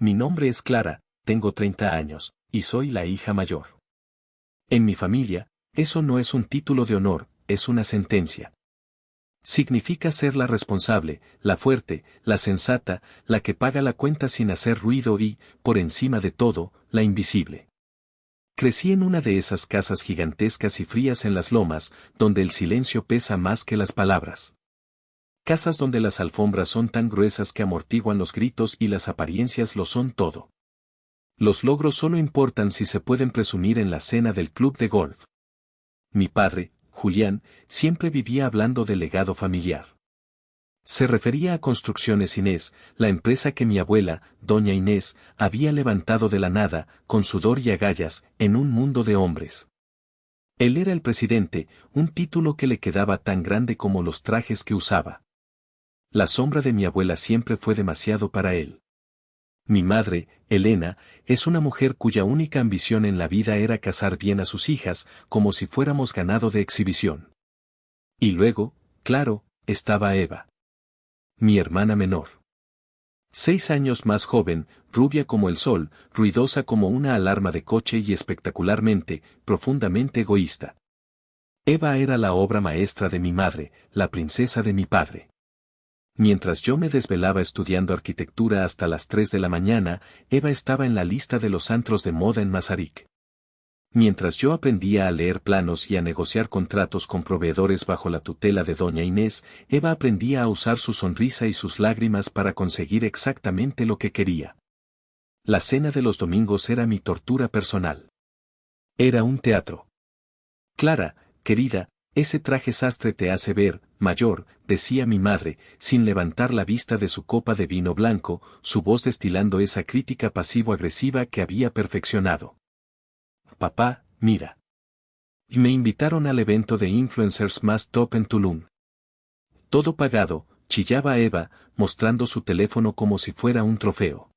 Mi nombre es Clara, tengo 30 años, y soy la hija mayor. En mi familia, eso no es un título de honor, es una sentencia. Significa ser la responsable, la fuerte, la sensata, la que paga la cuenta sin hacer ruido y, por encima de todo, la invisible. Crecí en una de esas casas gigantescas y frías en las lomas, donde el silencio pesa más que las palabras. Casas donde las alfombras son tan gruesas que amortiguan los gritos y las apariencias lo son todo. Los logros solo importan si se pueden presumir en la cena del club de golf. Mi padre, Julián, siempre vivía hablando del legado familiar. Se refería a Construcciones Inés, la empresa que mi abuela, doña Inés, había levantado de la nada, con sudor y agallas, en un mundo de hombres. Él era el presidente, un título que le quedaba tan grande como los trajes que usaba. La sombra de mi abuela siempre fue demasiado para él. Mi madre, Elena, es una mujer cuya única ambición en la vida era casar bien a sus hijas, como si fuéramos ganado de exhibición. Y luego, claro, estaba Eva. Mi hermana menor. 6 años más joven, rubia como el sol, ruidosa como una alarma de coche y espectacularmente, profundamente egoísta. Eva era la obra maestra de mi madre, la princesa de mi padre. Mientras yo me desvelaba estudiando arquitectura hasta las 3 de la mañana, Eva estaba en la lista de los antros de moda en Mazarik. Mientras yo aprendía a leer planos y a negociar contratos con proveedores bajo la tutela de doña Inés, Eva aprendía a usar su sonrisa y sus lágrimas para conseguir exactamente lo que quería. La cena de los domingos era mi tortura personal. Era un teatro. Clara, querida, ese traje sastre te hace ver, mayor, decía mi madre, sin levantar la vista de su copa de vino blanco, su voz destilando esa crítica pasivo-agresiva que había perfeccionado. Papá, mira. Y me invitaron al evento de influencers más top en Tulum. Todo pagado, chillaba Eva, mostrando su teléfono como si fuera un trofeo.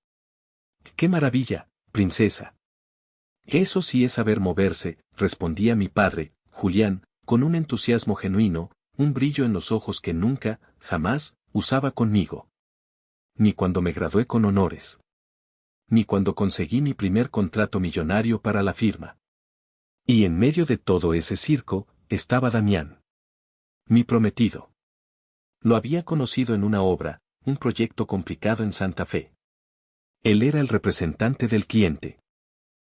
¡Qué maravilla, princesa! Eso sí es saber moverse, respondía mi padre, Julián, con un entusiasmo genuino, un brillo en los ojos que nunca, jamás, usaba conmigo. Ni cuando me gradué con honores. Ni cuando conseguí mi primer contrato millonario para la firma. Y en medio de todo ese circo, estaba Damián. Mi prometido. Lo había conocido en una obra, un proyecto complicado en Santa Fe. Él era el representante del cliente.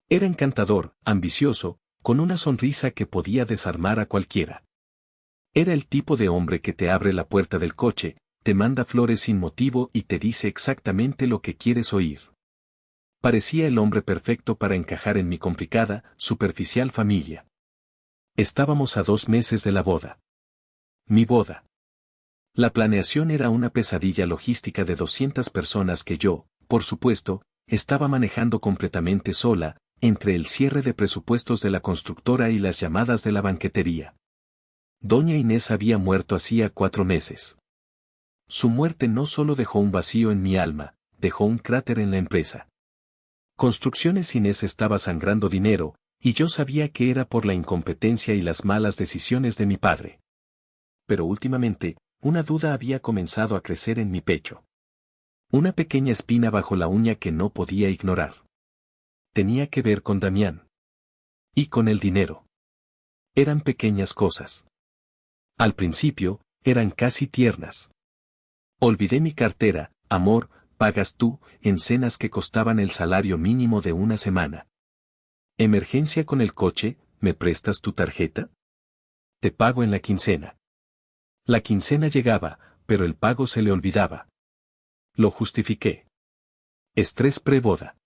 Era encantador, ambicioso, con una sonrisa que podía desarmar a cualquiera. Era el tipo de hombre que te abre la puerta del coche, te manda flores sin motivo y te dice exactamente lo que quieres oír. Parecía el hombre perfecto para encajar en mi complicada, superficial familia. Estábamos a 2 meses de la boda. Mi boda. La planeación era una pesadilla logística de 200 personas que yo, por supuesto, estaba manejando completamente sola, entre el cierre de presupuestos de la constructora y las llamadas de la banquetería. Doña Inés había muerto hacía 4 meses. Su muerte no solo dejó un vacío en mi alma, dejó un cráter en la empresa. Construcciones Inés estaba sangrando dinero, y yo sabía que era por la incompetencia y las malas decisiones de mi padre. Pero últimamente, una duda había comenzado a crecer en mi pecho. Una pequeña espina bajo la uña que no podía ignorar. Tenía que ver con Damián. Y con el dinero. Eran pequeñas cosas. Al principio, eran casi tiernas. Olvidé mi cartera, amor, pagas tú, en cenas que costaban el salario mínimo de una semana. Emergencia con el coche, ¿me prestas tu tarjeta? Te pago en la quincena. La quincena llegaba, pero el pago se le olvidaba. Lo justifiqué. Estrés preboda.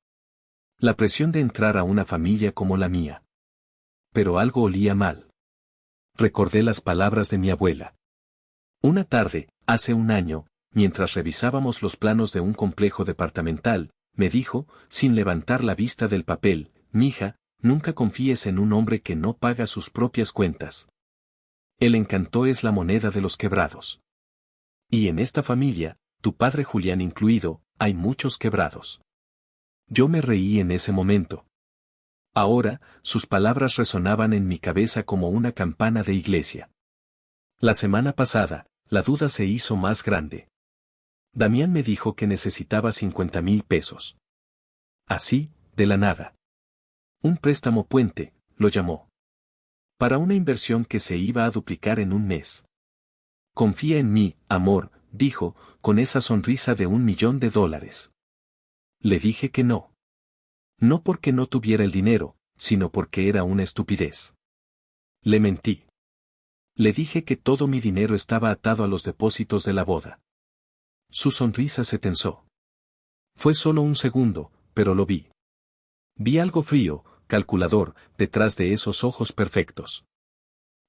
La presión de entrar a una familia como la mía. Pero algo olía mal. Recordé las palabras de mi abuela. Una tarde, hace un año, mientras revisábamos los planos de un complejo departamental, me dijo, sin levantar la vista del papel, mija, nunca confíes en un hombre que no paga sus propias cuentas. El encanto es la moneda de los quebrados. Y en esta familia, tu padre Julián incluido, hay muchos quebrados. Yo me reí en ese momento. Ahora, sus palabras resonaban en mi cabeza como una campana de iglesia. La semana pasada, la duda se hizo más grande. Damián me dijo que necesitaba 50,000 pesos. Así, de la nada. Un préstamo puente, lo llamó. Para una inversión que se iba a duplicar en un mes. Confía en mí, amor, dijo, con esa sonrisa de $1.000.000. Le dije que no. No porque no tuviera el dinero, sino porque era una estupidez. Le mentí. Le dije que todo mi dinero estaba atado a los depósitos de la boda. Su sonrisa se tensó. Fue solo un segundo, pero lo vi. Vi algo frío, calculador, detrás de esos ojos perfectos.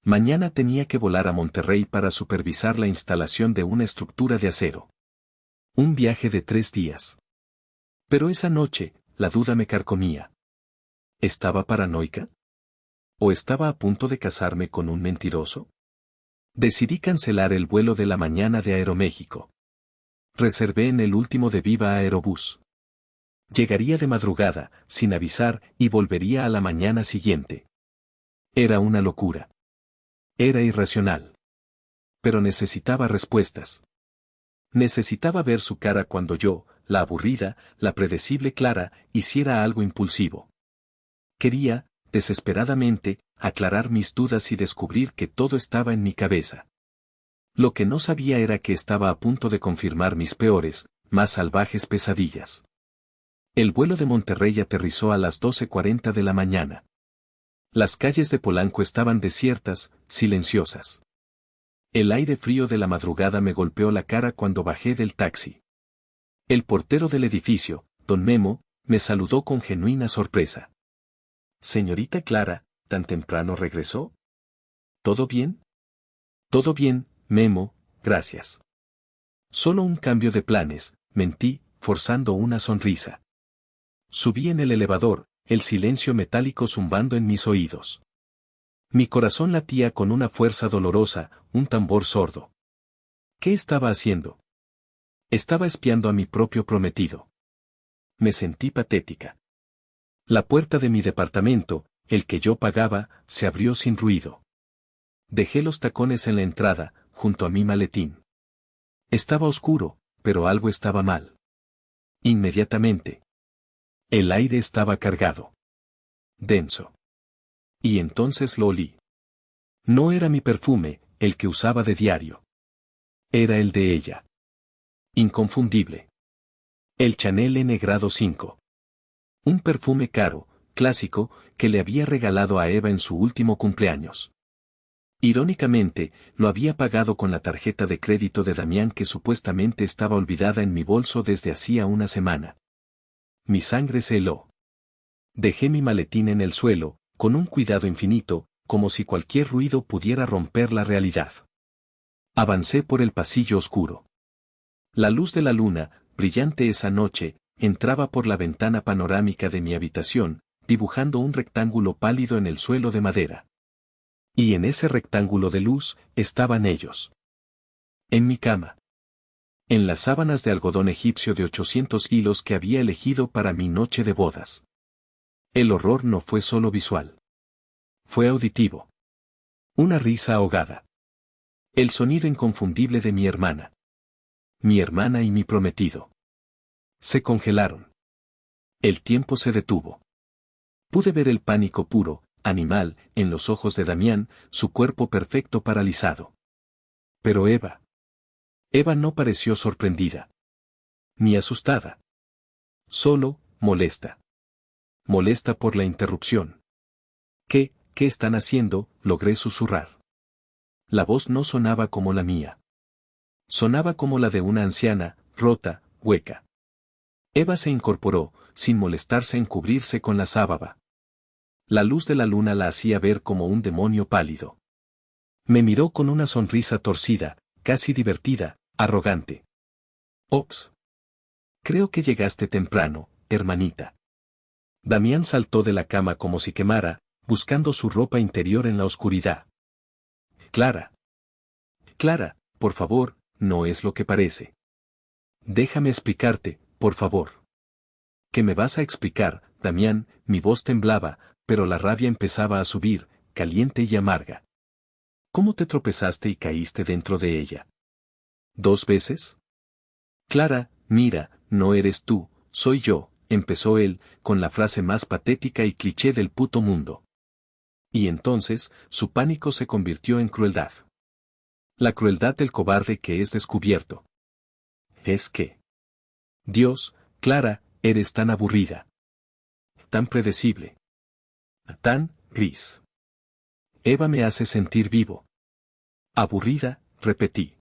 Mañana tenía que volar a Monterrey para supervisar la instalación de una estructura de acero. Un viaje de 3 días. Pero esa noche, la duda me carcomía. ¿Estaba paranoica? ¿O estaba a punto de casarme con un mentiroso? Decidí cancelar el vuelo de la mañana de Aeroméxico. Reservé en el último de Viva Aerobús. Llegaría de madrugada, sin avisar, y volvería a la mañana siguiente. Era una locura. Era irracional. Pero necesitaba respuestas. Necesitaba ver su cara cuando yo, la aburrida, la predecible Clara, hiciera algo impulsivo. Quería, desesperadamente, aclarar mis dudas y descubrir que todo estaba en mi cabeza. Lo que no sabía era que estaba a punto de confirmar mis peores, más salvajes pesadillas. El vuelo de Monterrey aterrizó a las 12:40 de la mañana. Las calles de Polanco estaban desiertas, silenciosas. El aire frío de la madrugada me golpeó la cara cuando bajé del taxi. El portero del edificio, don Memo, me saludó con genuina sorpresa. Señorita Clara, ¿tan temprano regresó? ¿Todo bien? Todo bien, Memo, gracias. Solo un cambio de planes, mentí, forzando una sonrisa. Subí en el elevador, el silencio metálico zumbando en mis oídos. Mi corazón latía con una fuerza dolorosa, un tambor sordo. ¿Qué estaba haciendo? Estaba espiando a mi propio prometido. Me sentí patética. La puerta de mi departamento, el que yo pagaba, se abrió sin ruido. Dejé los tacones en la entrada, junto a mi maletín. Estaba oscuro, pero algo estaba mal. Inmediatamente. El aire estaba cargado. Denso. Y entonces lo olí. No era mi perfume, el que usaba de diario. Era el de ella. Inconfundible. El Chanel N grado 5. Un perfume caro, clásico, que le había regalado a Eva en su último cumpleaños. Irónicamente, lo había pagado con la tarjeta de crédito de Damián que supuestamente estaba olvidada en mi bolso desde hacía una semana. Mi sangre se heló. Dejé mi maletín en el suelo, con un cuidado infinito, como si cualquier ruido pudiera romper la realidad. Avancé por el pasillo oscuro. La luz de la luna, brillante esa noche, entraba por la ventana panorámica de mi habitación, dibujando un rectángulo pálido en el suelo de madera. Y en ese rectángulo de luz, estaban ellos. En mi cama. En las sábanas de algodón egipcio de 800 hilos que había elegido para mi noche de bodas. El horror no fue solo visual. Fue auditivo. Una risa ahogada. El sonido inconfundible de mi hermana. Mi hermana y mi prometido. Se congelaron. El tiempo se detuvo. Pude ver el pánico puro, animal, en los ojos de Damián, su cuerpo perfecto paralizado. Pero Eva. Eva no pareció sorprendida. Ni asustada. Solo, molesta. Molesta por la interrupción. ¿Qué están haciendo?, logré susurrar. La voz no sonaba como la mía. Sonaba como la de una anciana, rota, hueca. Eva se incorporó, sin molestarse en cubrirse con la sábana. La luz de la luna la hacía ver como un demonio pálido. Me miró con una sonrisa torcida, casi divertida, arrogante. Ops. Creo que llegaste temprano, hermanita. Damián saltó de la cama como si quemara, buscando su ropa interior en la oscuridad. Clara. Clara, por favor, no es lo que parece. Déjame explicarte, por favor. ¿Qué me vas a explicar, Damián? Mi voz temblaba, pero la rabia empezaba a subir, caliente y amarga. ¿Cómo te tropezaste y caíste dentro de ella? ¿2 veces? Clara, mira, no eres tú, soy yo, empezó él, con la frase más patética y cliché del puto mundo. Y entonces, su pánico se convirtió en crueldad. La crueldad del cobarde que es descubierto. Es que... Dios, Clara, eres tan aburrida. Tan predecible. Tan gris. Eva me hace sentir vivo. Aburrida, repetí.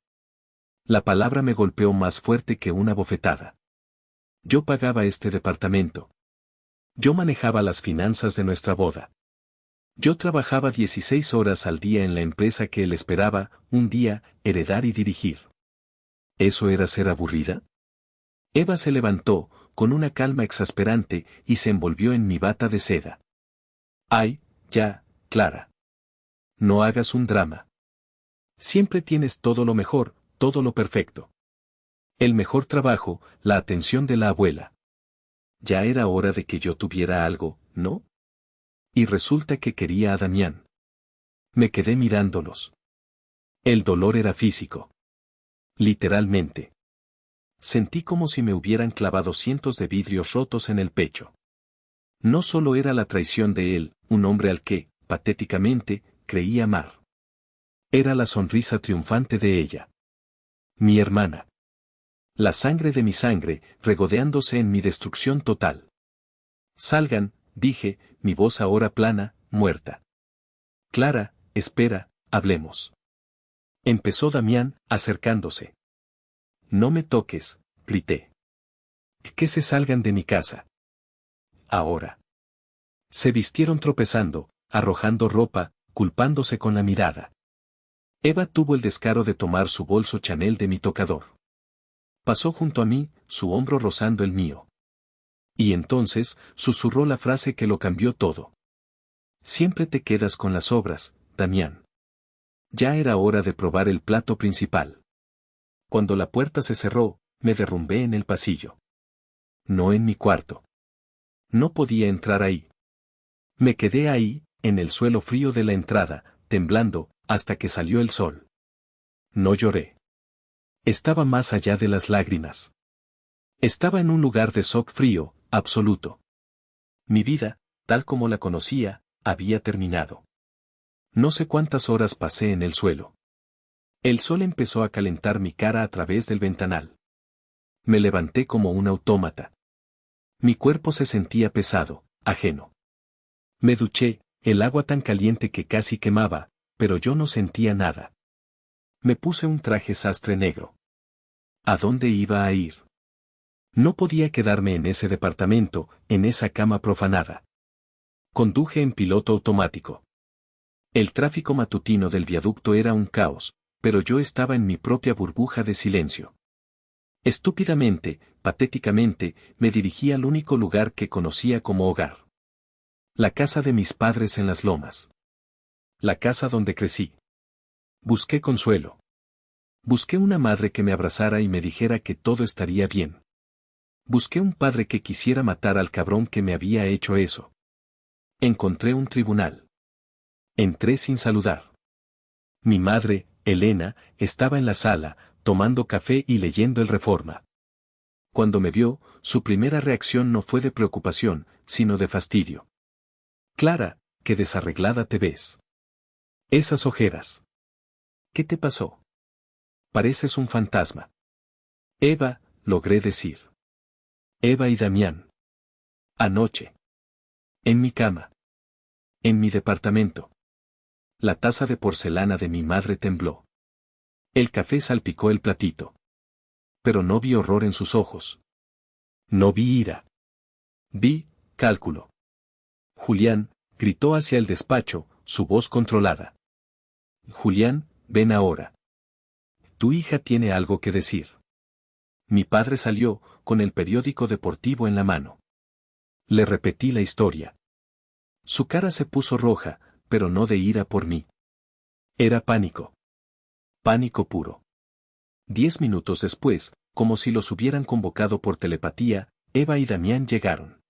La palabra me golpeó más fuerte que una bofetada. Yo pagaba este departamento. Yo manejaba las finanzas de nuestra boda. Yo trabajaba 16 horas al día en la empresa que él esperaba, un día, heredar y dirigir. ¿Eso era ser aburrida? Eva se levantó, con una calma exasperante, y se envolvió en mi bata de seda. Ay, ya, Clara. No hagas un drama. Siempre tienes todo lo mejor, todo lo perfecto. El mejor trabajo, la atención de la abuela. Ya era hora de que yo tuviera algo, ¿no? Y resulta que quería a Damián. Me quedé mirándolos. El dolor era físico. Literalmente. Sentí como si me hubieran clavado cientos de vidrios rotos en el pecho. No solo era la traición de él, un hombre al que, patéticamente, creí amar. Era la sonrisa triunfante de ella. Mi hermana. La sangre de mi sangre, regodeándose en mi destrucción total. Salgan, dije, mi voz ahora plana, muerta. Clara, espera, hablemos. Empezó Damián, acercándose. No me toques, grité. Que se salgan de mi casa. Ahora. Se vistieron tropezando, arrojando ropa, culpándose con la mirada. Eva tuvo el descaro de tomar su bolso Chanel de mi tocador. Pasó junto a mí, su hombro rozando el mío. Y entonces, susurró la frase que lo cambió todo. Siempre te quedas con las obras, Damián. Ya era hora de probar el plato principal. Cuando la puerta se cerró, me derrumbé en el pasillo. No en mi cuarto. No podía entrar ahí. Me quedé ahí, en el suelo frío de la entrada, temblando, hasta que salió el sol. No lloré. Estaba más allá de las lágrimas. Estaba en un lugar de shock frío, absoluto. Mi vida, tal como la conocía, había terminado. No sé cuántas horas pasé en el suelo. El sol empezó a calentar mi cara a través del ventanal. Me levanté como un autómata. Mi cuerpo se sentía pesado, ajeno. Me duché, el agua tan caliente que casi quemaba, pero yo no sentía nada. Me puse un traje sastre negro. ¿A dónde iba a ir? No podía quedarme en ese departamento, en esa cama profanada. Conduje en piloto automático. El tráfico matutino del viaducto era un caos, pero yo estaba en mi propia burbuja de silencio. Estúpidamente, patéticamente, me dirigí al único lugar que conocía como hogar. La casa de mis padres en las lomas. La casa donde crecí. Busqué consuelo. Busqué una madre que me abrazara y me dijera que todo estaría bien. Busqué un padre que quisiera matar al cabrón que me había hecho eso. Encontré un tribunal. Entré sin saludar. Mi madre, Elena, estaba en la sala, tomando café y leyendo el Reforma. Cuando me vio, su primera reacción no fue de preocupación, sino de fastidio. Clara, qué desarreglada te ves. Esas ojeras. ¿Qué te pasó? Pareces un fantasma. Eva, logré decir. Eva y Damián. Anoche. En mi cama. En mi departamento. La taza de porcelana de mi madre tembló. El café salpicó el platito. Pero no vi horror en sus ojos. No vi ira. Vi cálculo. Julián, gritó hacia el despacho, su voz controlada. Julián, ven ahora. Tu hija tiene algo que decir. Mi padre salió, con el periódico deportivo en la mano. Le repetí la historia. Su cara se puso roja, pero no de ira por mí. Era pánico. Pánico puro. 10 minutos después, como si los hubieran convocado por telepatía, Eva y Damián llegaron.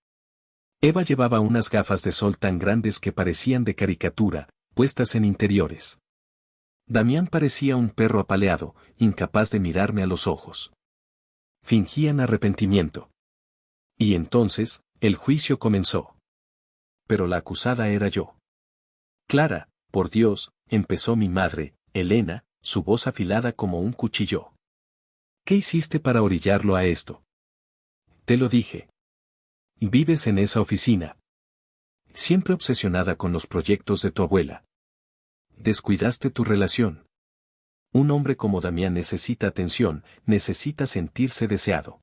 Eva llevaba unas gafas de sol tan grandes que parecían de caricatura, puestas en interiores. Damián parecía un perro apaleado, incapaz de mirarme a los ojos. Fingían arrepentimiento. Y entonces, el juicio comenzó. Pero la acusada era yo. Clara, por Dios, empezó mi madre, Elena, su voz afilada como un cuchillo. ¿Qué hiciste para orillarlo a esto? Te lo dije. Vives en esa oficina. Siempre obsesionada con los proyectos de tu abuela. Descuidaste tu relación. Un hombre como Damián necesita atención, necesita sentirse deseado.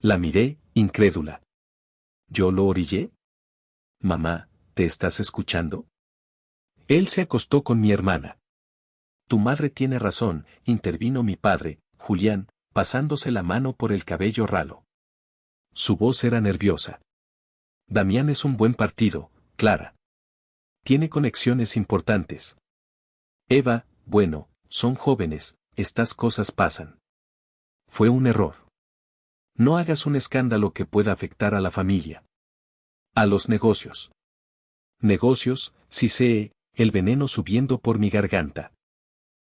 La miré, incrédula. ¿Yo lo orillé? Mamá, ¿te estás escuchando? Él se acostó con mi hermana. Tu madre tiene razón, intervino mi padre, Julián, pasándose la mano por el cabello ralo. Su voz era nerviosa. Damián es un buen partido, Clara. Tiene conexiones importantes. Eva, bueno, son jóvenes, estas cosas pasan. Fue un error. No hagas un escándalo que pueda afectar a la familia. A los negocios. Negocios, si sé, el veneno subiendo por mi garganta.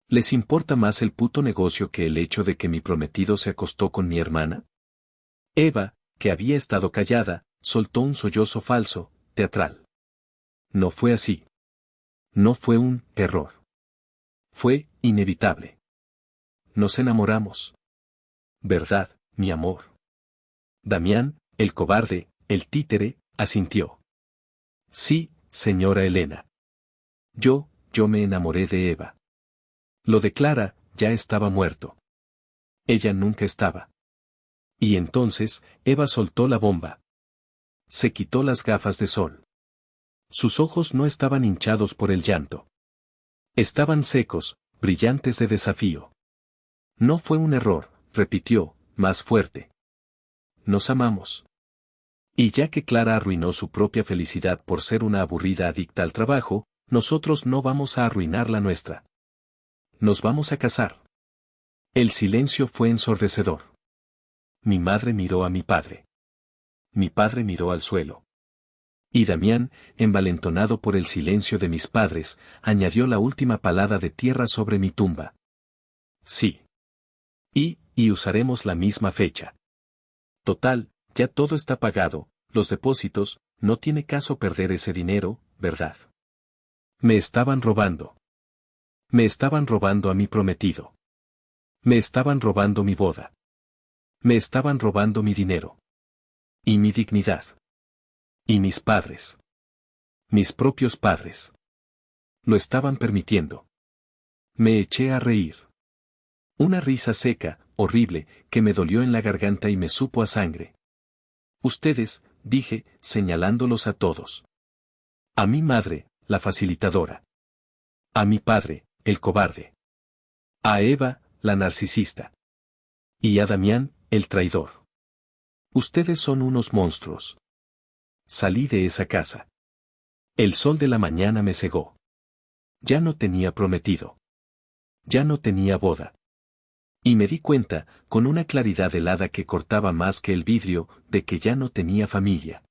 ¿Les importa más el puto negocio que el hecho de que mi prometido se acostó con mi hermana? Eva, que había estado callada, soltó un sollozo falso, teatral. No fue así. No fue un error. Fue inevitable. Nos enamoramos. ¿Verdad, mi amor? Damián, el cobarde, el títere, asintió. Sí, señora Elena. Yo me enamoré de Eva. Lo de Clara, ya estaba muerto. Ella nunca estaba. Y entonces, Eva soltó la bomba. Se quitó las gafas de sol. Sus ojos no estaban hinchados por el llanto. Estaban secos, brillantes de desafío. No fue un error, repitió, más fuerte. Nos amamos. Y ya que Clara arruinó su propia felicidad por ser una aburrida adicta al trabajo, nosotros no vamos a arruinar la nuestra. Nos vamos a casar. El silencio fue ensordecedor. Mi madre miró a mi padre. Mi padre miró al suelo. Y Damián, envalentonado por el silencio de mis padres, añadió la última palada de tierra sobre mi tumba. Sí. Y usaremos la misma fecha. Total, ya todo está pagado, los depósitos, no tiene caso perder ese dinero, ¿verdad? Me estaban robando. Me estaban robando a mi prometido. Me estaban robando mi boda. Me estaban robando mi dinero. Y mi dignidad. Y mis padres. Mis propios padres. Lo estaban permitiendo. Me eché a reír. Una risa seca, horrible, que me dolió en la garganta y me supo a sangre. Ustedes, dije, señalándolos a todos. A mi madre, la facilitadora. A mi padre, el cobarde. A Eva, la narcisista. Y a Damián, el traidor. Ustedes son unos monstruos. Salí de esa casa. El sol de la mañana me cegó. Ya no tenía prometido. Ya no tenía boda. Y me di cuenta, con una claridad helada que cortaba más que el vidrio, de que ya no tenía familia.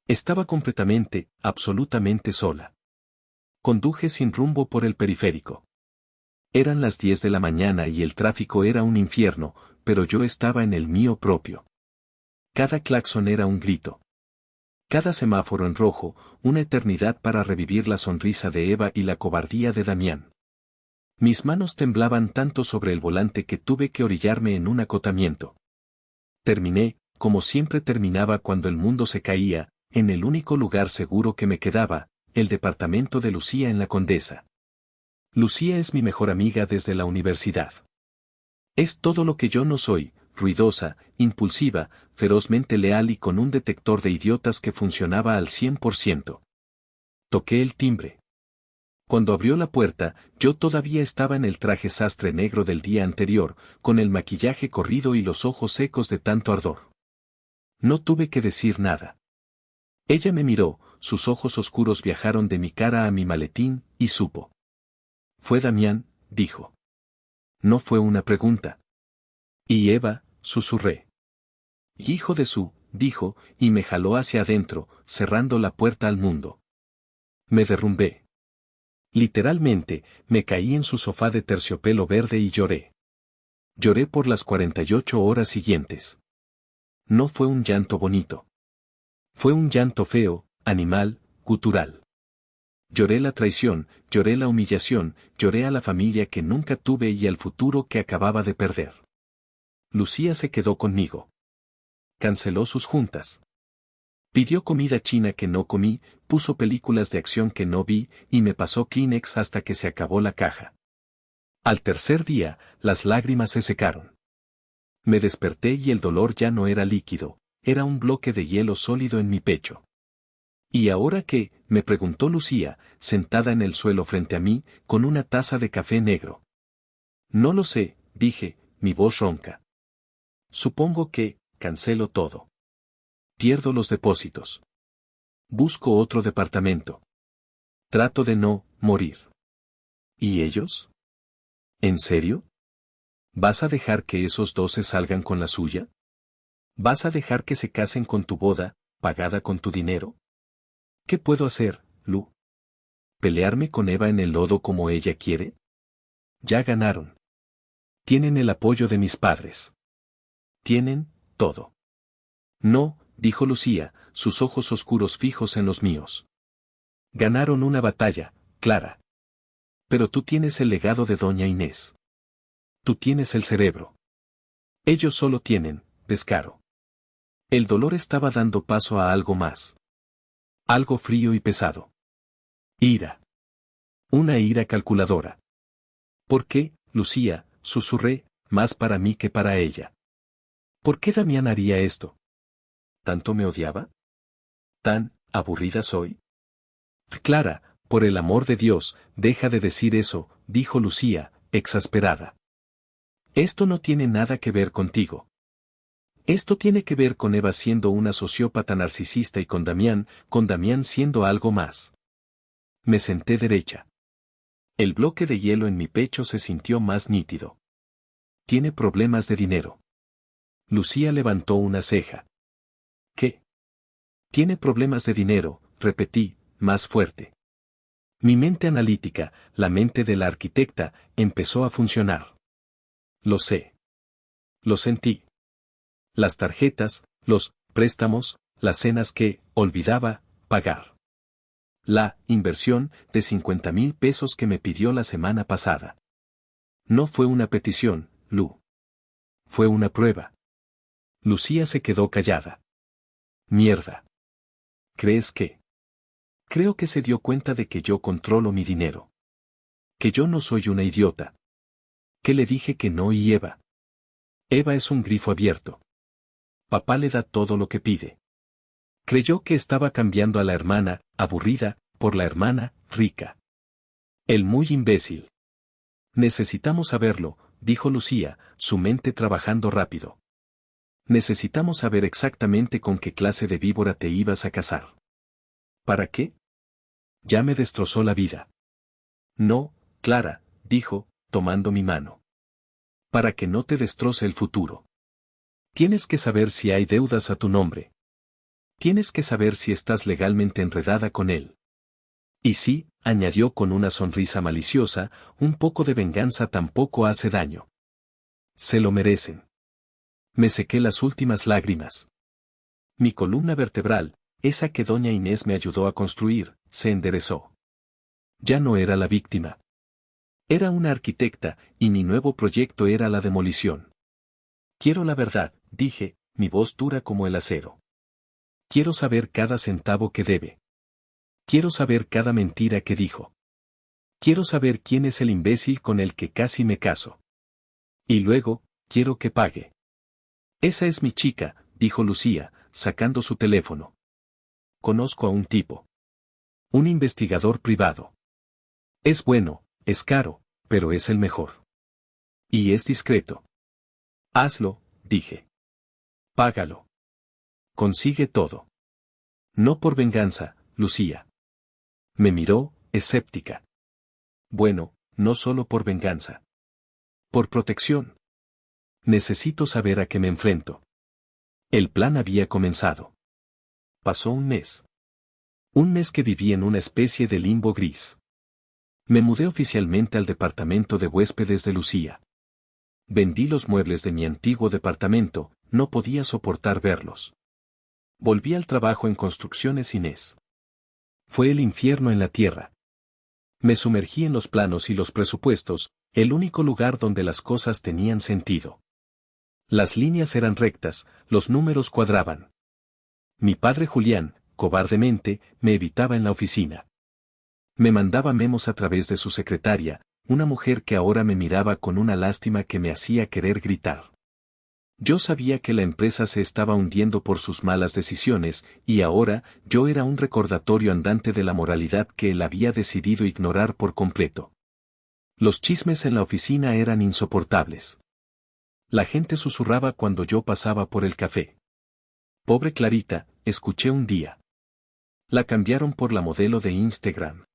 Estaba completamente, absolutamente sola. Conduje sin rumbo por el periférico. Eran las 10 de la mañana y el tráfico era un infierno, pero yo estaba en el mío propio. Cada claxon era un grito. Cada semáforo en rojo, una eternidad para revivir la sonrisa de Eva y la cobardía de Damián. Mis manos temblaban tanto sobre el volante que tuve que orillarme en un acotamiento. Terminé, como siempre terminaba cuando el mundo se caía, en el único lugar seguro que me quedaba, el departamento de Lucía en la Condesa. Lucía es mi mejor amiga desde la universidad. Es todo lo que yo no soy, ruidosa, impulsiva, ferozmente leal y con un detector de idiotas que funcionaba al 100%. Toqué el timbre. Cuando abrió la puerta, yo todavía estaba en el traje sastre negro del día anterior, con el maquillaje corrido y los ojos secos de tanto ardor. No tuve que decir nada. Ella me miró, sus ojos oscuros viajaron de mi cara a mi maletín, y supo. Fue Damián, dijo. No fue una pregunta. Y Eva, susurré. Hijo de su, dijo, y me jaló hacia adentro, cerrando la puerta al mundo. Me derrumbé. Literalmente, me caí en su sofá de terciopelo verde y lloré. Lloré por las 48 horas siguientes. No fue un llanto bonito. Fue un llanto feo, animal, gutural. Lloré la traición, lloré la humillación, lloré a la familia que nunca tuve y al futuro que acababa de perder. Lucía se quedó conmigo. Canceló sus juntas. Pidió comida china que no comí, puso películas de acción que no vi, y me pasó Kleenex hasta que se acabó la caja. Al tercer día, las lágrimas se secaron. Me desperté y el dolor ya no era líquido, era un bloque de hielo sólido en mi pecho. ¿Y ahora qué?, me preguntó Lucía, sentada en el suelo frente a mí, con una taza de café negro. No lo sé, dije, mi voz ronca. Supongo que, cancelo todo. Pierdo los depósitos. Busco otro departamento. Trato de no morir. ¿Y ellos? ¿En serio? ¿Vas a dejar que esos dos se salgan con la suya? ¿Vas a dejar que se casen con tu boda, pagada con tu dinero? ¿Qué puedo hacer, Lu? ¿Pelearme con Eva en el lodo como ella quiere? Ya ganaron. Tienen el apoyo de mis padres. Tienen todo. No, dijo Lucía, sus ojos oscuros fijos en los míos. Ganaron una batalla, Clara. Pero tú tienes el legado de doña Inés. Tú tienes el cerebro. Ellos solo tienen descaro. El dolor estaba dando paso a algo más. Algo frío y pesado. Ira. Una ira calculadora. ¿Por qué, Lucía?, susurré, más para mí que para ella? ¿Por qué Damián haría esto? ¿Tanto me odiaba? ¿Tan aburrida soy? Clara, por el amor de Dios, deja de decir eso, dijo Lucía, exasperada. Esto no tiene nada que ver contigo. Esto tiene que ver con Eva siendo una sociópata narcisista y con Damián siendo algo más. Me senté derecha. El bloque de hielo en mi pecho se sintió más nítido. Tiene problemas de dinero. Lucía levantó una ceja. ¿Qué? Tiene problemas de dinero, repetí, más fuerte. Mi mente analítica, la mente de la arquitecta, empezó a funcionar. Lo sé. Lo sentí. Las tarjetas, los préstamos, las cenas que olvidaba pagar. La inversión de 50,000 pesos que me pidió la semana pasada. No fue una petición, Lu. Fue una prueba. Lucía se quedó callada. Mierda. ¿Crees que? Creo que se dio cuenta de que yo controlo mi dinero. Que yo no soy una idiota. Que le dije que no y Eva. Eva es un grifo abierto. Papá le da todo lo que pide. Creyó que estaba cambiando a la hermana, aburrida, por la hermana, rica. El muy imbécil. Necesitamos saberlo, dijo Lucía, su mente trabajando rápido. Necesitamos saber exactamente con qué clase de víbora te ibas a casar. ¿Para qué? Ya me destrozó la vida. No, Clara, dijo, tomando mi mano. Para que no te destroce el futuro. Tienes que saber si hay deudas a tu nombre. Tienes que saber si estás legalmente enredada con él. Y sí, añadió con una sonrisa maliciosa, un poco de venganza tampoco hace daño. Se lo merecen. Me sequé las últimas lágrimas. Mi columna vertebral, esa que doña Inés me ayudó a construir, se enderezó. Ya no era la víctima. Era una arquitecta, y mi nuevo proyecto era la demolición. Quiero la verdad, dije, mi voz dura como el acero. Quiero saber cada centavo que debe. Quiero saber cada mentira que dijo. Quiero saber quién es el imbécil con el que casi me caso. Y luego, quiero que pague. Esa es mi chica, dijo Lucía, sacando su teléfono. Conozco a un tipo. Un investigador privado. Es bueno, es caro, pero es el mejor. Y es discreto. Hazlo, dije. Págalo. Consigue todo. No por venganza, Lucía. Me miró, escéptica. Bueno, no solo por venganza. Por protección. Necesito saber a qué me enfrento. El plan había comenzado. Pasó un mes. Un mes que viví en una especie de limbo gris. Me mudé oficialmente al departamento de huéspedes de Lucía. Vendí los muebles de mi antiguo departamento, no podía soportar verlos. Volví al trabajo en Construcciones Inés. Fue el infierno en la tierra. Me sumergí en los planos y los presupuestos, el único lugar donde las cosas tenían sentido. Las líneas eran rectas, los números cuadraban. Mi padre Julián, cobardemente, me evitaba en la oficina. Me mandaba memos a través de su secretaria, una mujer que ahora me miraba con una lástima que me hacía querer gritar. Yo sabía que la empresa se estaba hundiendo por sus malas decisiones, y ahora yo era un recordatorio andante de la moralidad que él había decidido ignorar por completo. Los chismes en la oficina eran insoportables. La gente susurraba cuando yo pasaba por el café. Pobre Clarita, escuché un día. La cambiaron por la modelo de Instagram.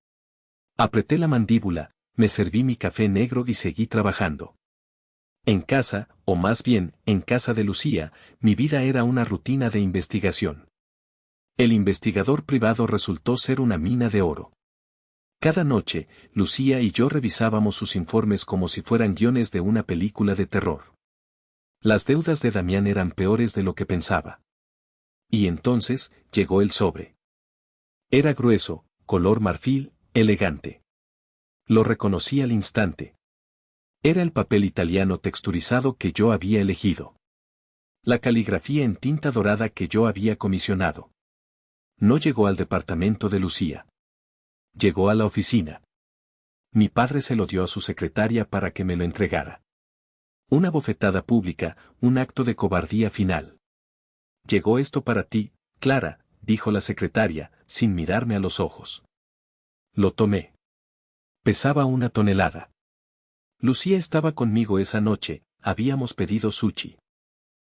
Apreté la mandíbula, me serví mi café negro y seguí trabajando. En casa, o más bien, en casa de Lucía, mi vida era una rutina de investigación. El investigador privado resultó ser una mina de oro. Cada noche, Lucía y yo revisábamos sus informes como si fueran guiones de una película de terror. Las deudas de Damián eran peores de lo que pensaba. Y entonces, llegó el sobre. Era grueso, color marfil, elegante. Lo reconocí al instante. Era el papel italiano texturizado que yo había elegido. La caligrafía en tinta dorada que yo había comisionado. No llegó al departamento de Lucía. Llegó a la oficina. Mi padre se lo dio a su secretaria para que me lo entregara. Una bofetada pública, un acto de cobardía final. Llegó esto para ti, Clara, dijo la secretaria, sin mirarme a los ojos. Lo tomé. Pesaba 1 tonelada. Lucía estaba conmigo esa noche, habíamos pedido sushi.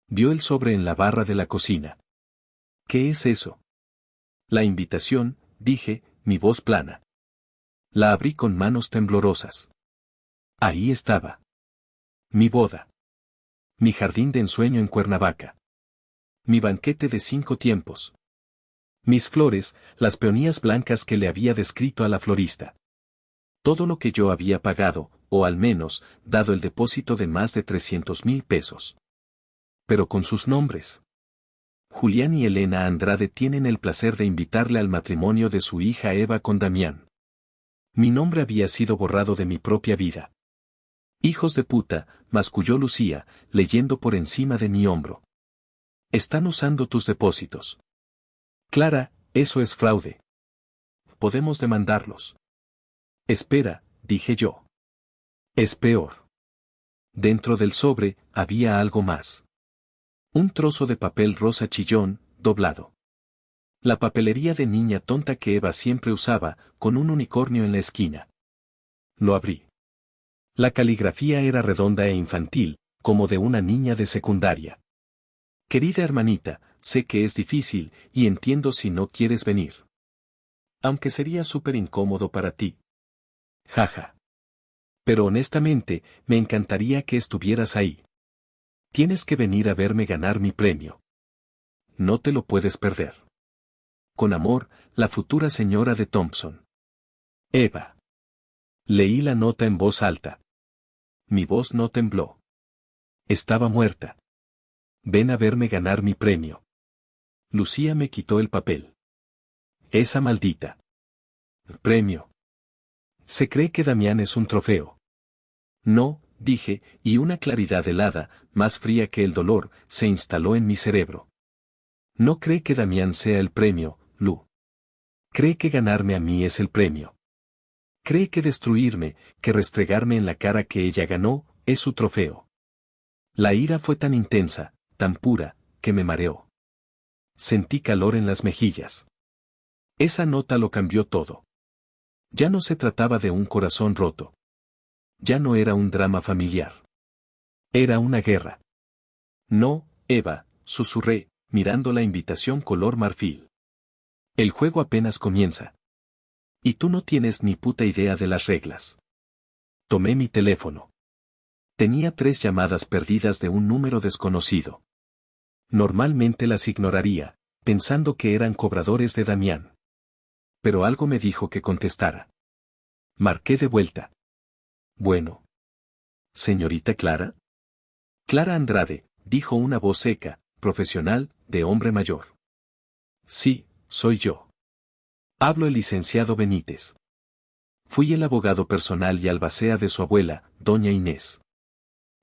Vio el sobre en la barra de la cocina. ¿Qué es eso? La invitación, dije, mi voz plana. La abrí con manos temblorosas. Ahí estaba. Mi boda. Mi jardín de ensueño en Cuernavaca. Mi banquete de 5 tiempos. Mis flores, las peonías blancas que le había descrito a la florista. Todo lo que yo había pagado, o al menos, dado el depósito de más de 300,000 pesos. Pero con sus nombres. Julián y Elena Andrade tienen el placer de invitarle al matrimonio de su hija Eva con Damián. Mi nombre había sido borrado de mi propia vida. Hijos de puta, masculló Lucía, leyendo por encima de mi hombro. Están usando tus depósitos. Clara, eso es fraude. Podemos demandarlos. Espera, dije yo. Es peor. Dentro del sobre, había algo más. Un trozo de papel rosa chillón, doblado. La papelería de niña tonta que Eva siempre usaba, con un unicornio en la esquina. Lo abrí. La caligrafía era redonda e infantil, como de una niña de secundaria. Querida hermanita, sé que es difícil, y entiendo si no quieres venir. Aunque sería súper incómodo para ti. Jaja. Pero honestamente, me encantaría que estuvieras ahí. Tienes que venir a verme ganar mi premio. No te lo puedes perder. Con amor, la futura señora de Thompson. Eva. Leí la nota en voz alta. Mi voz no tembló. Estaba muerta. Ven a verme ganar mi premio. Lucía me quitó el papel. Esa maldita. Premio. Se cree que Damián es un trofeo. No, dije, y una claridad helada, más fría que el dolor, se instaló en mi cerebro. No cree que Damián sea el premio, Lu. Cree que ganarme a mí es el premio. Cree que destruirme, que restregarme en la cara que ella ganó, es su trofeo. La ira fue tan intensa, tan pura, que me mareó. Sentí calor en las mejillas. Esa nota lo cambió todo. Ya no se trataba de un corazón roto. Ya no era un drama familiar. Era una guerra. No, Eva, susurré, mirando la invitación color marfil. El juego apenas comienza. Y tú no tienes ni puta idea de las reglas. Tomé mi teléfono. Tenía 3 llamadas perdidas de un número desconocido. Normalmente las ignoraría, pensando que eran cobradores de Damián. Pero algo me dijo que contestara. Marqué de vuelta. Bueno. ¿Señorita Clara? Clara Andrade, dijo una voz seca, profesional, de hombre mayor. Sí, soy yo. Hablo el licenciado Benítez. Fui el abogado personal y albacea de su abuela, doña Inés.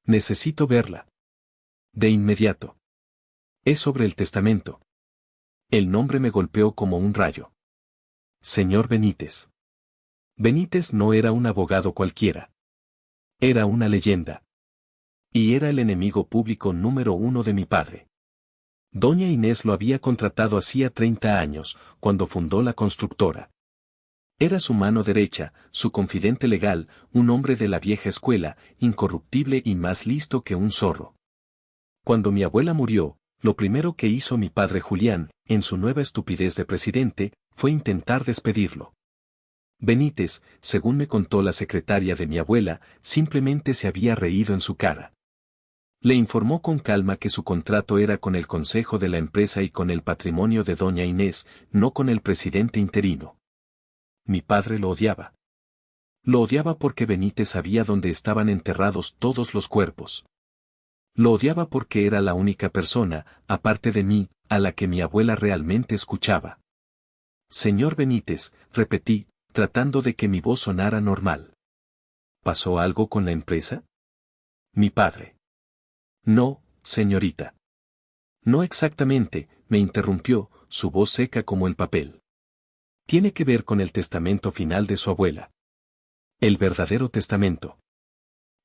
Necesito verla. De inmediato. Es sobre el testamento. El nombre me golpeó como un rayo. Señor Benítez. Benítez no era un abogado cualquiera. Era una leyenda. Y era el enemigo público número 1 de mi padre. Doña Inés lo había contratado hacía 30 años, cuando fundó la constructora. Era su mano derecha, su confidente legal, un hombre de la vieja escuela, incorruptible y más listo que un zorro. Cuando mi abuela murió, lo primero que hizo mi padre Julián, en su nueva estupidez de presidente, fue intentar despedirlo. Benítez, según me contó la secretaria de mi abuela, simplemente se había reído en su cara. Le informó con calma que su contrato era con el consejo de la empresa y con el patrimonio de doña Inés, no con el presidente interino. Mi padre lo odiaba. Lo odiaba porque Benítez sabía dónde estaban enterrados todos los cuerpos. Lo odiaba porque era la única persona, aparte de mí, a la que mi abuela realmente escuchaba. Señor Benítez, repetí, tratando de que mi voz sonara normal. ¿Pasó algo con la empresa? Mi padre. No, señorita. No exactamente, me interrumpió, su voz seca como el papel. Tiene que ver con el testamento final de su abuela. El verdadero testamento.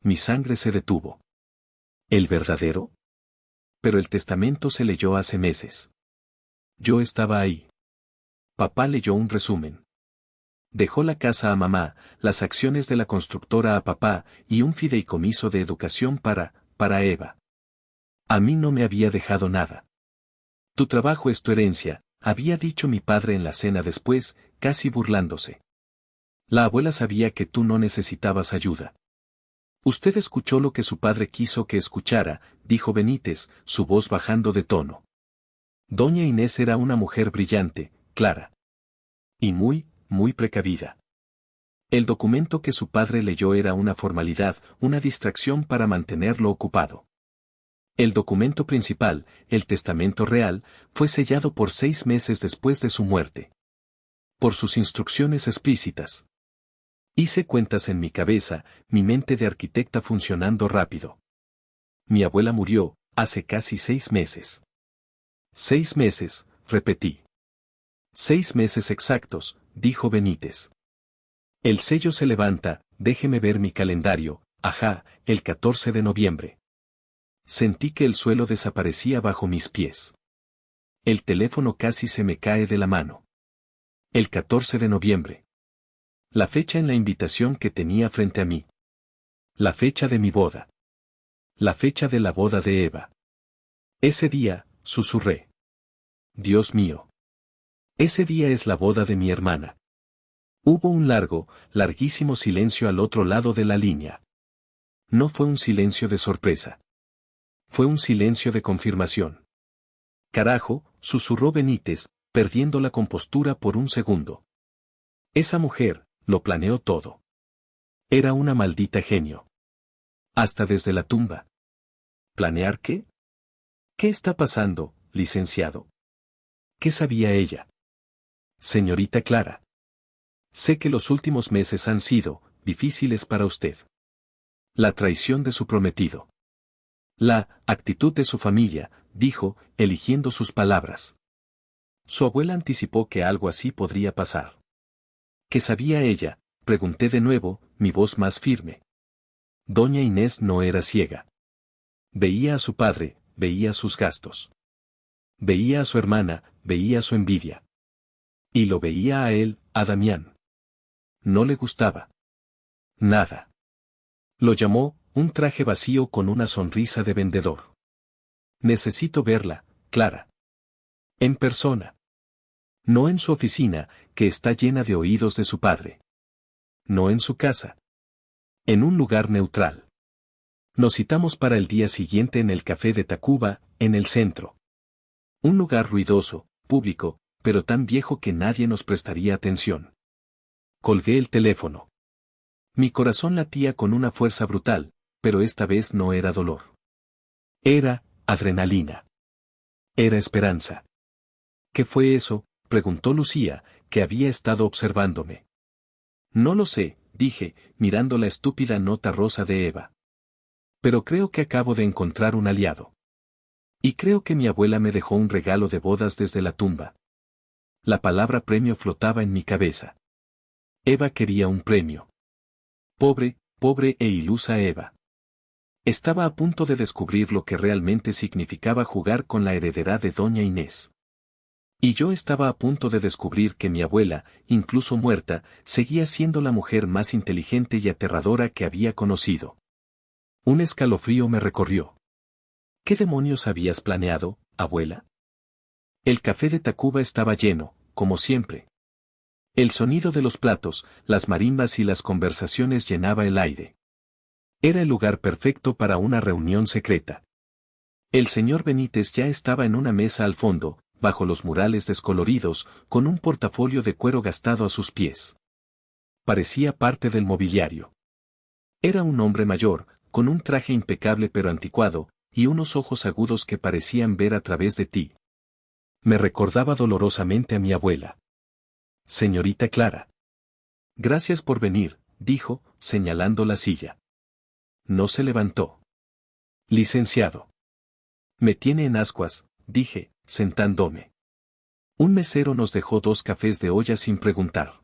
Mi sangre se detuvo. ¿El verdadero? Pero el testamento se leyó hace meses. Yo estaba ahí. Papá leyó un resumen. Dejó la casa a mamá, las acciones de la constructora a papá y un fideicomiso de educación para Eva. A mí no me había dejado nada. Tu trabajo es tu herencia, había dicho mi padre en la cena después, casi burlándose. La abuela sabía que tú no necesitabas ayuda. Usted escuchó lo que su padre quiso que escuchara, dijo Benítez, su voz bajando de tono. Doña Inés era una mujer brillante, clara. Y muy precavida. El documento que su padre leyó era una formalidad, una distracción para mantenerlo ocupado. El documento principal, el testamento real, fue sellado por 6 meses después de su muerte. Por sus instrucciones explícitas. Hice cuentas en mi cabeza, mi mente de arquitecta funcionando rápido. Mi abuela murió, hace casi 6 meses. 6 meses, repetí. 6 meses exactos, dijo Benítez. El sello se levanta, déjeme ver mi calendario, ajá, el 14 de noviembre. Sentí que el suelo desaparecía bajo mis pies. El teléfono casi se me cae de la mano. El 14 de noviembre. La fecha en la invitación que tenía frente a mí. La fecha de mi boda. La fecha de la boda de Eva. Ese día, susurré. Dios mío. Ese día es la boda de mi hermana. Hubo un larguísimo silencio al otro lado de la línea. No fue un silencio de sorpresa. Fue un silencio de confirmación. Carajo, susurró Benítez, perdiendo la compostura por un segundo. Esa mujer, lo planeó todo. Era una maldita genio. Hasta desde la tumba. ¿Planear qué? ¿Qué está pasando, licenciado? ¿Qué sabía ella? Señorita Clara. Sé que los últimos meses han sido difíciles para usted. La traición de su prometido. La actitud de su familia, dijo, eligiendo sus palabras. Su abuela anticipó que algo así podría pasar. ¿Qué sabía ella? Pregunté de nuevo, mi voz más firme. Doña Inés no era ciega. Veía a su padre, veía sus gastos. Veía a su hermana, veía su envidia. Y lo veía a él, a Damián. No le gustaba. Nada. Lo llamó, un traje vacío con una sonrisa de vendedor. Necesito verla, Clara. En persona. No en su oficina, que está llena de oídos de su padre. No en su casa. En un lugar neutral. Nos citamos para el día siguiente en el café de Tacuba, en el centro. Un lugar ruidoso, público, pero tan viejo que nadie nos prestaría atención. Colgué el teléfono. Mi corazón latía con una fuerza brutal, pero esta vez no era dolor. Era adrenalina. Era esperanza. ¿Qué fue eso?, preguntó Lucía, que había estado observándome. No lo sé, dije, mirando la estúpida nota rosa de Eva. Pero creo que acabo de encontrar un aliado. Y creo que mi abuela me dejó un regalo de bodas desde la tumba. La palabra premio flotaba en mi cabeza. Eva quería un premio. Pobre, pobre e ilusa Eva. Estaba a punto de descubrir lo que realmente significaba jugar con la heredera de doña Inés. Y yo estaba a punto de descubrir que mi abuela, incluso muerta, seguía siendo la mujer más inteligente y aterradora que había conocido. Un escalofrío me recorrió. ¿Qué demonios habías planeado, abuela? El café de Tacuba estaba lleno, como siempre. El sonido de los platos, las marimbas y las conversaciones llenaba el aire. Era el lugar perfecto para una reunión secreta. El señor Benítez ya estaba en una mesa al fondo, bajo los murales descoloridos, con un portafolio de cuero gastado a sus pies. Parecía parte del mobiliario. Era un hombre mayor, con un traje impecable pero anticuado, y unos ojos agudos que parecían ver a través de ti. Me recordaba dolorosamente a mi abuela. Señorita Clara. Gracias por venir, dijo, señalando la silla. No se levantó. Licenciado. Me tiene en ascuas, dije, sentándome. Un mesero nos dejó 2 cafés de olla sin preguntar.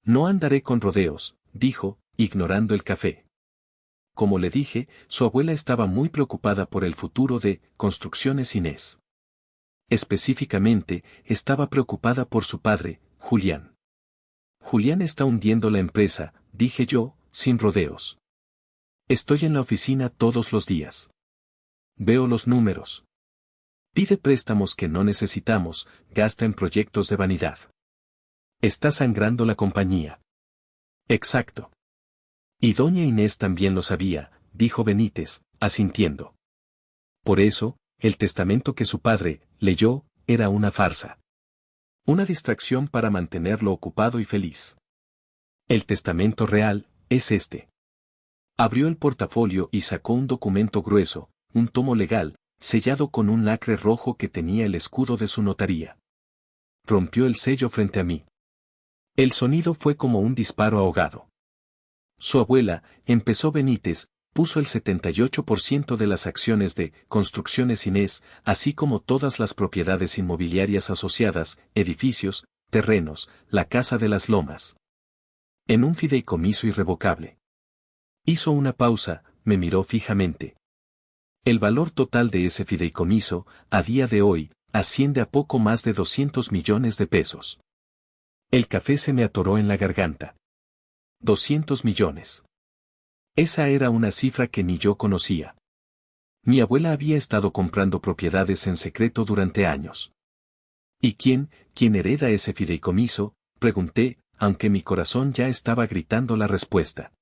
No andaré con rodeos, dijo, ignorando el café. Como le dije, su abuela estaba muy preocupada por el futuro de Construcciones Inés. Específicamente, estaba preocupada por su padre, Julián. Julián está hundiendo la empresa, dije yo, sin rodeos. Estoy en la oficina todos los días. Veo los números. Pide préstamos que no necesitamos, gasta en proyectos de vanidad. Está sangrando la compañía. Exacto. Y doña Inés también lo sabía, dijo Benítez, asintiendo. Por eso, el testamento que su padre leyó era una farsa. Una distracción para mantenerlo ocupado y feliz. El testamento real es este. Abrió el portafolio y sacó un documento grueso, un tomo legal, sellado con un lacre rojo que tenía el escudo de su notaría. Rompió el sello frente a mí. El sonido fue como un disparo ahogado. Su abuela, empezó Benítez, puso el 78% de las acciones de Construcciones Inés, así como todas las propiedades inmobiliarias asociadas, edificios, terrenos, la Casa de las Lomas. En un fideicomiso irrevocable. Hizo una pausa, me miró fijamente. El valor total de ese fideicomiso, a día de hoy, asciende a poco más de 200 millones de pesos. El café se me atoró en la garganta. 200 millones. Esa era una cifra que ni yo conocía. Mi abuela había estado comprando propiedades en secreto durante años. ¿Y quién hereda ese fideicomiso?, pregunté, aunque mi corazón ya estaba gritando la respuesta.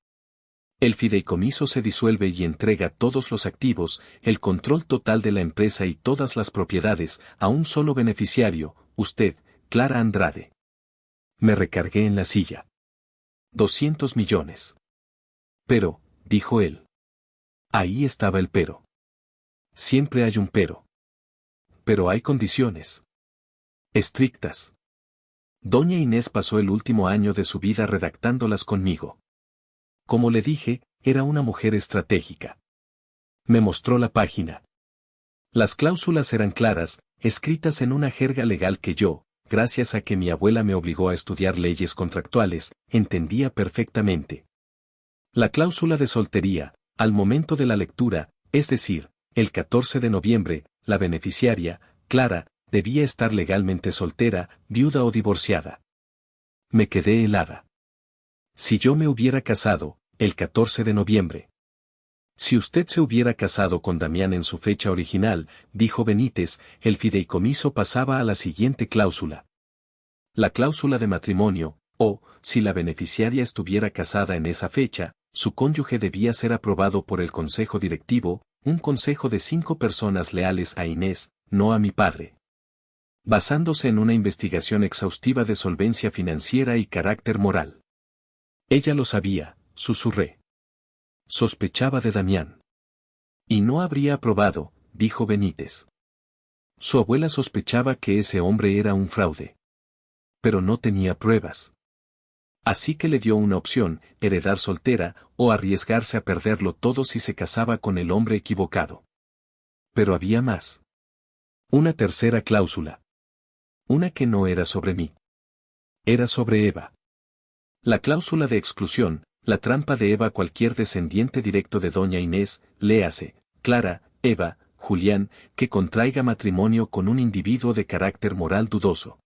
El fideicomiso se disuelve y entrega todos los activos, el control total de la empresa y todas las propiedades, a un solo beneficiario, usted, Clara Andrade. Me recargué en la silla. 200 millones. Pero, dijo él. Ahí estaba el pero. Siempre hay un pero. Pero hay condiciones. Estrictas. Doña Inés pasó el último año de su vida redactándolas conmigo. Como le dije, era una mujer estratégica. Me mostró la página. Las cláusulas eran claras, escritas en una jerga legal que yo, gracias a que mi abuela me obligó a estudiar leyes contractuales, entendía perfectamente. La cláusula de soltería, al momento de la lectura, es decir, el 14 de noviembre, la beneficiaria, Clara, debía estar legalmente soltera, viuda o divorciada. Me quedé helada. Si yo me hubiera casado, el 14 de noviembre. Si usted se hubiera casado con Damián en su fecha original, dijo Benítez, el fideicomiso pasaba a la siguiente cláusula. La cláusula de matrimonio, o, si la beneficiaria estuviera casada en esa fecha, su cónyuge debía ser aprobado por el consejo directivo, un consejo de 5 personas leales a Inés, no a mi padre. Basándose en una investigación exhaustiva de solvencia financiera y carácter moral. Ella lo sabía, susurré. Sospechaba de Damián. Y no habría aprobado, dijo Benítez. Su abuela sospechaba que ese hombre era un fraude. Pero no tenía pruebas. Así que le dio una opción, heredar soltera, o arriesgarse a perderlo todo si se casaba con el hombre equivocado. Pero había más. Una tercera cláusula. Una que no era sobre mí. Era sobre Eva. La cláusula de exclusión, la trampa de Eva. Cualquier descendiente directo de doña Inés, léase, Clara, Eva, Julián, que contraiga matrimonio con un individuo de carácter moral dudoso.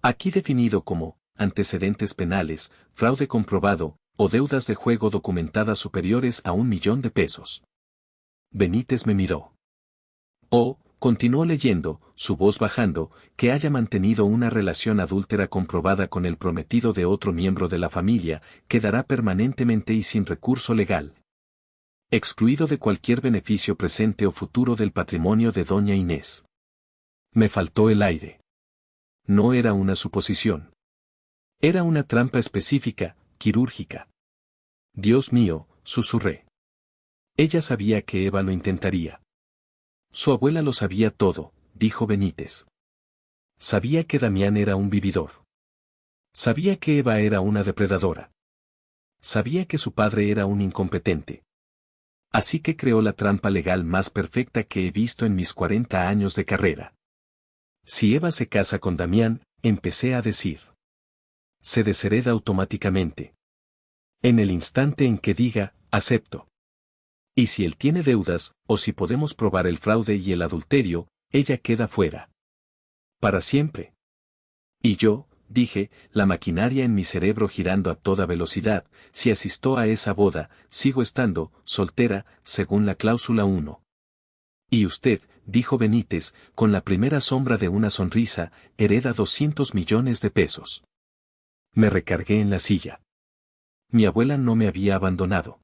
Aquí definido como antecedentes penales, fraude comprobado, o deudas de juego documentadas superiores a 1.000.000 de pesos. Benítez me miró. O, continuó leyendo, su voz bajando, que haya mantenido una relación adúltera comprobada con el prometido de otro miembro de la familia, quedará permanentemente y sin recurso legal excluido de cualquier beneficio presente o futuro del patrimonio de doña Inés. Me faltó el aire. No era una suposición. Era una trampa específica, quirúrgica. Dios mío, susurré. Ella sabía que Eva lo intentaría. Su abuela lo sabía todo, dijo Benítez. Sabía que Damián era un vividor. Sabía que Eva era una depredadora. Sabía que su padre era un incompetente. Así que creó la trampa legal más perfecta que he visto en mis 40 años de carrera. Si Eva se casa con Damián, empecé a decir. Se deshereda automáticamente. En el instante en que diga, acepto. Y si él tiene deudas, o si podemos probar el fraude y el adulterio, ella queda fuera. Para siempre. Y yo, dije, la maquinaria en mi cerebro girando a toda velocidad, si asisto a esa boda, sigo estando, soltera, según la cláusula 1. Y usted, dijo Benítez, con la primera sombra de una sonrisa, hereda 200 millones de pesos. Me recargué en la silla. Mi abuela no me había abandonado.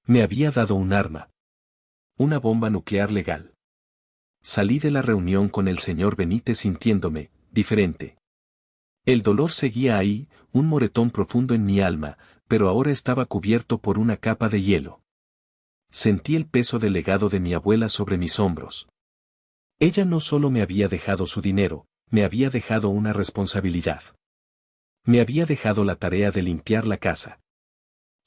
Me había dado un arma. Una bomba nuclear legal. Salí de la reunión con el señor Benítez sintiéndome, diferente. El dolor seguía ahí, un moretón profundo en mi alma, pero ahora estaba cubierto por una capa de hielo. Sentí el peso del legado de mi abuela sobre mis hombros. Ella no solo me había dejado su dinero, me había dejado una responsabilidad. Me había dejado la tarea de limpiar la casa.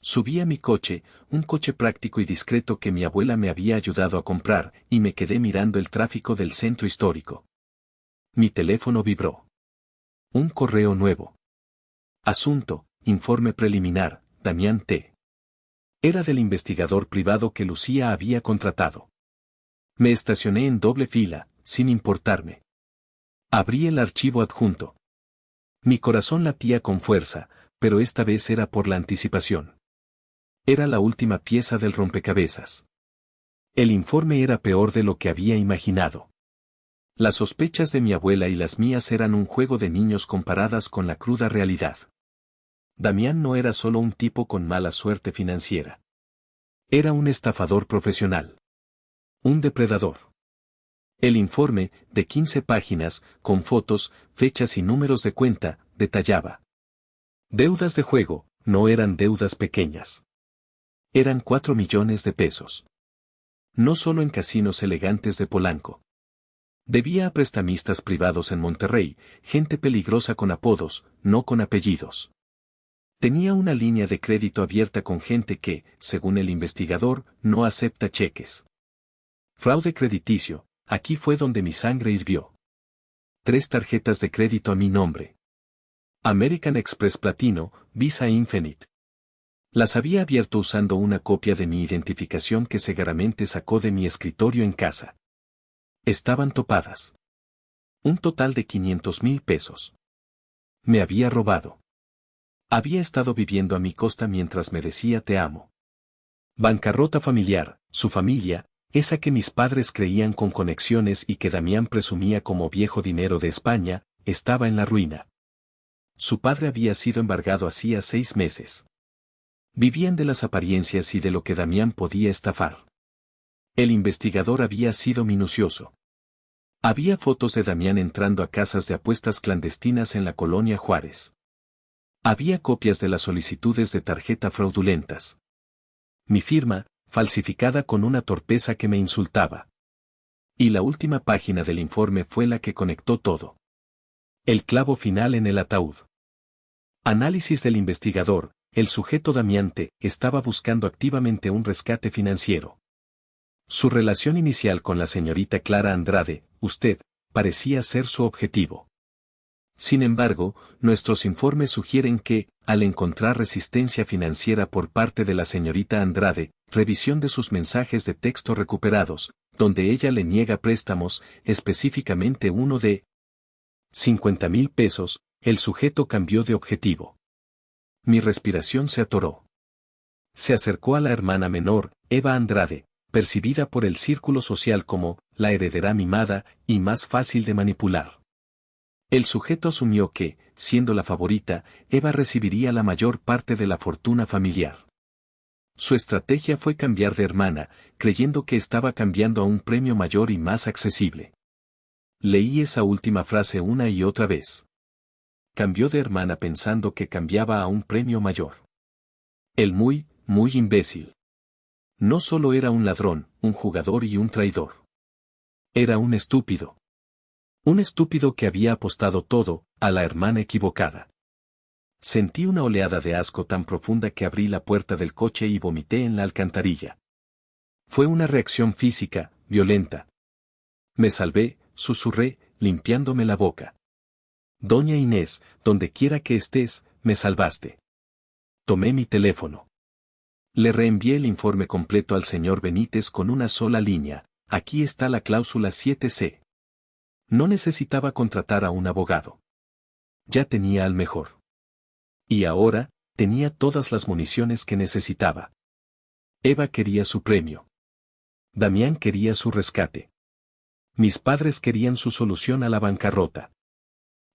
Subí a mi coche, un coche práctico y discreto que mi abuela me había ayudado a comprar, y me quedé mirando el tráfico del centro histórico. Mi teléfono vibró. Un correo nuevo. Asunto, informe preliminar, Damián T. Era del investigador privado que Lucía había contratado. Me estacioné en doble fila, sin importarme. Abrí el archivo adjunto. Mi corazón latía con fuerza, pero esta vez era por la anticipación. Era la última pieza del rompecabezas. El informe era peor de lo que había imaginado. Las sospechas de mi abuela y las mías eran un juego de niños comparadas con la cruda realidad. Damián no era solo un tipo con mala suerte financiera. Era un estafador profesional. Un depredador. El informe, de 15 páginas, con fotos, fechas y números de cuenta, detallaba. Deudas de juego, no eran deudas pequeñas. Eran 4 millones de pesos. No solo en casinos elegantes de Polanco. Debía a prestamistas privados en Monterrey, gente peligrosa con apodos, no con apellidos. Tenía una línea de crédito abierta con gente que, según el investigador, no acepta cheques. Fraude crediticio, aquí fue donde mi sangre hirvió. 3 tarjetas de crédito a mi nombre. American Express Platino, Visa Infinite. Las había abierto usando una copia de mi identificación que Segaramente sacó de mi escritorio en casa. Estaban topadas. Un total de 500,000 pesos. Me había robado. Había estado viviendo a mi costa mientras me decía te amo. Bancarrota familiar, su familia, esa que mis padres creían con conexiones y que Damián presumía como viejo dinero de España, estaba en la ruina. Su padre había sido embargado hacía 6 meses. Vivían de las apariencias y de lo que Damián podía estafar. El investigador había sido minucioso. Había fotos de Damián entrando a casas de apuestas clandestinas en la colonia Juárez. Había copias de las solicitudes de tarjeta fraudulentas. Mi firma, falsificada con una torpeza que me insultaba. Y la última página del informe fue la que conectó todo. El clavo final en el ataúd. Análisis del investigador. El sujeto Damiante estaba buscando activamente un rescate financiero. Su relación inicial con la señorita Clara Andrade, usted, parecía ser su objetivo. Sin embargo, nuestros informes sugieren que, al encontrar resistencia financiera por parte de la señorita Andrade, revisión de sus mensajes de texto recuperados, donde ella le niega préstamos, específicamente uno de 50,000 pesos, el sujeto cambió de objetivo. Mi respiración se atoró. Se acercó a la hermana menor, Eva Andrade, percibida por el círculo social como la heredera mimada y más fácil de manipular. El sujeto asumió que, siendo la favorita, Eva recibiría la mayor parte de la fortuna familiar. Su estrategia fue cambiar de hermana, creyendo que estaba cambiando a un premio mayor y más accesible. Leí esa última frase una y otra vez. Cambió de hermana pensando que cambiaba a un premio mayor. El muy imbécil. No solo era un ladrón, un jugador y un traidor. Era un estúpido. Un estúpido que había apostado todo a la hermana equivocada. Sentí una oleada de asco tan profunda que abrí la puerta del coche y vomité en la alcantarilla. Fue una reacción física, violenta. Me salvé, susurré, limpiándome la boca. Doña Inés, donde quiera que estés, me salvaste. Tomé mi teléfono. Le reenvié el informe completo al señor Benítez con una sola línea. Aquí está la cláusula 7C. No necesitaba contratar a un abogado. Ya tenía al mejor. Y ahora, tenía todas las municiones que necesitaba. Eva quería su premio. Damián quería su rescate. Mis padres querían su solución a la bancarrota.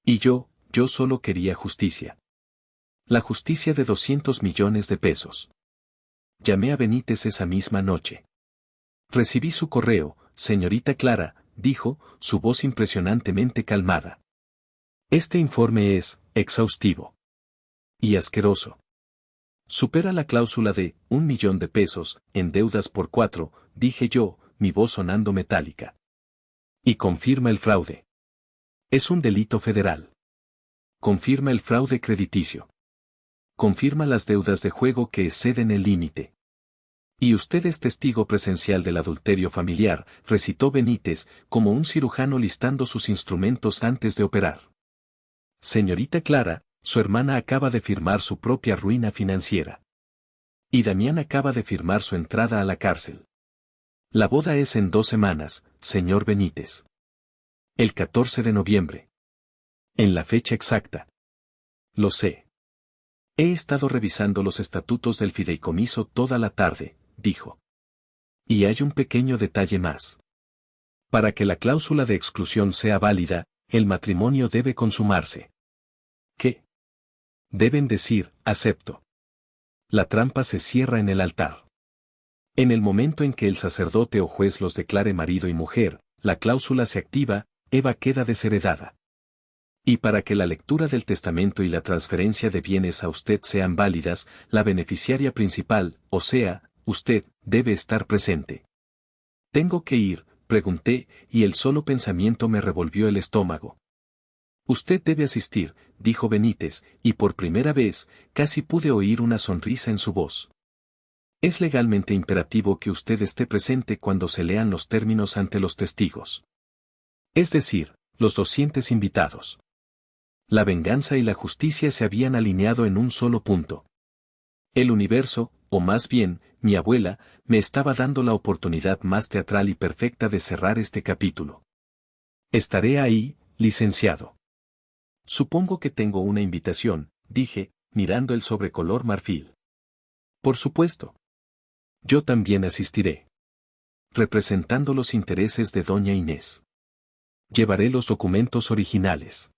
Y yo solo quería justicia. La justicia de 200 millones de pesos. Llamé a Benítez esa misma noche. Recibí su correo, señorita Clara, dijo, su voz impresionantemente calmada. Este informe es exhaustivo. Y asqueroso. Supera la cláusula de 1 millón de pesos, en deudas por 4, dije yo, mi voz sonando metálica. Y confirma el fraude. Es un delito federal. Confirma el fraude crediticio. Confirma las deudas de juego que exceden el límite. Y usted es testigo presencial del adulterio familiar, recitó Benítez, como un cirujano listando sus instrumentos antes de operar. Señorita Clara, su hermana acaba de firmar su propia ruina financiera. Y Damián acaba de firmar su entrada a la cárcel. La boda es en 2 semanas, señor Benítez. El 14 de noviembre. En la fecha exacta. Lo sé. He estado revisando los estatutos del fideicomiso toda la tarde, dijo. Y hay un pequeño detalle más. Para que la cláusula de exclusión sea válida, el matrimonio debe consumarse. ¿Qué? Deben decir, acepto. La trampa se cierra en el altar. En el momento en que el sacerdote o juez los declare marido y mujer, la cláusula se activa, Eva queda desheredada. Y para que la lectura del testamento y la transferencia de bienes a usted sean válidas, la beneficiaria principal, o sea, usted, debe estar presente. ¿Tengo que ir?, pregunté, y el solo pensamiento me revolvió el estómago. Usted debe asistir, dijo Benítez, y por primera vez, casi pude oír una sonrisa en su voz. Es legalmente imperativo que usted esté presente cuando se lean los términos ante los testigos. Es decir, los 200 invitados. La venganza y la justicia se habían alineado en un solo punto. El universo, o más bien, mi abuela, me estaba dando la oportunidad más teatral y perfecta de cerrar este capítulo. Estaré ahí, licenciado. Supongo que tengo una invitación, dije, mirando el sobrecolor marfil. Por supuesto. Yo también asistiré. Representando los intereses de doña Inés. Llevaré los documentos originales.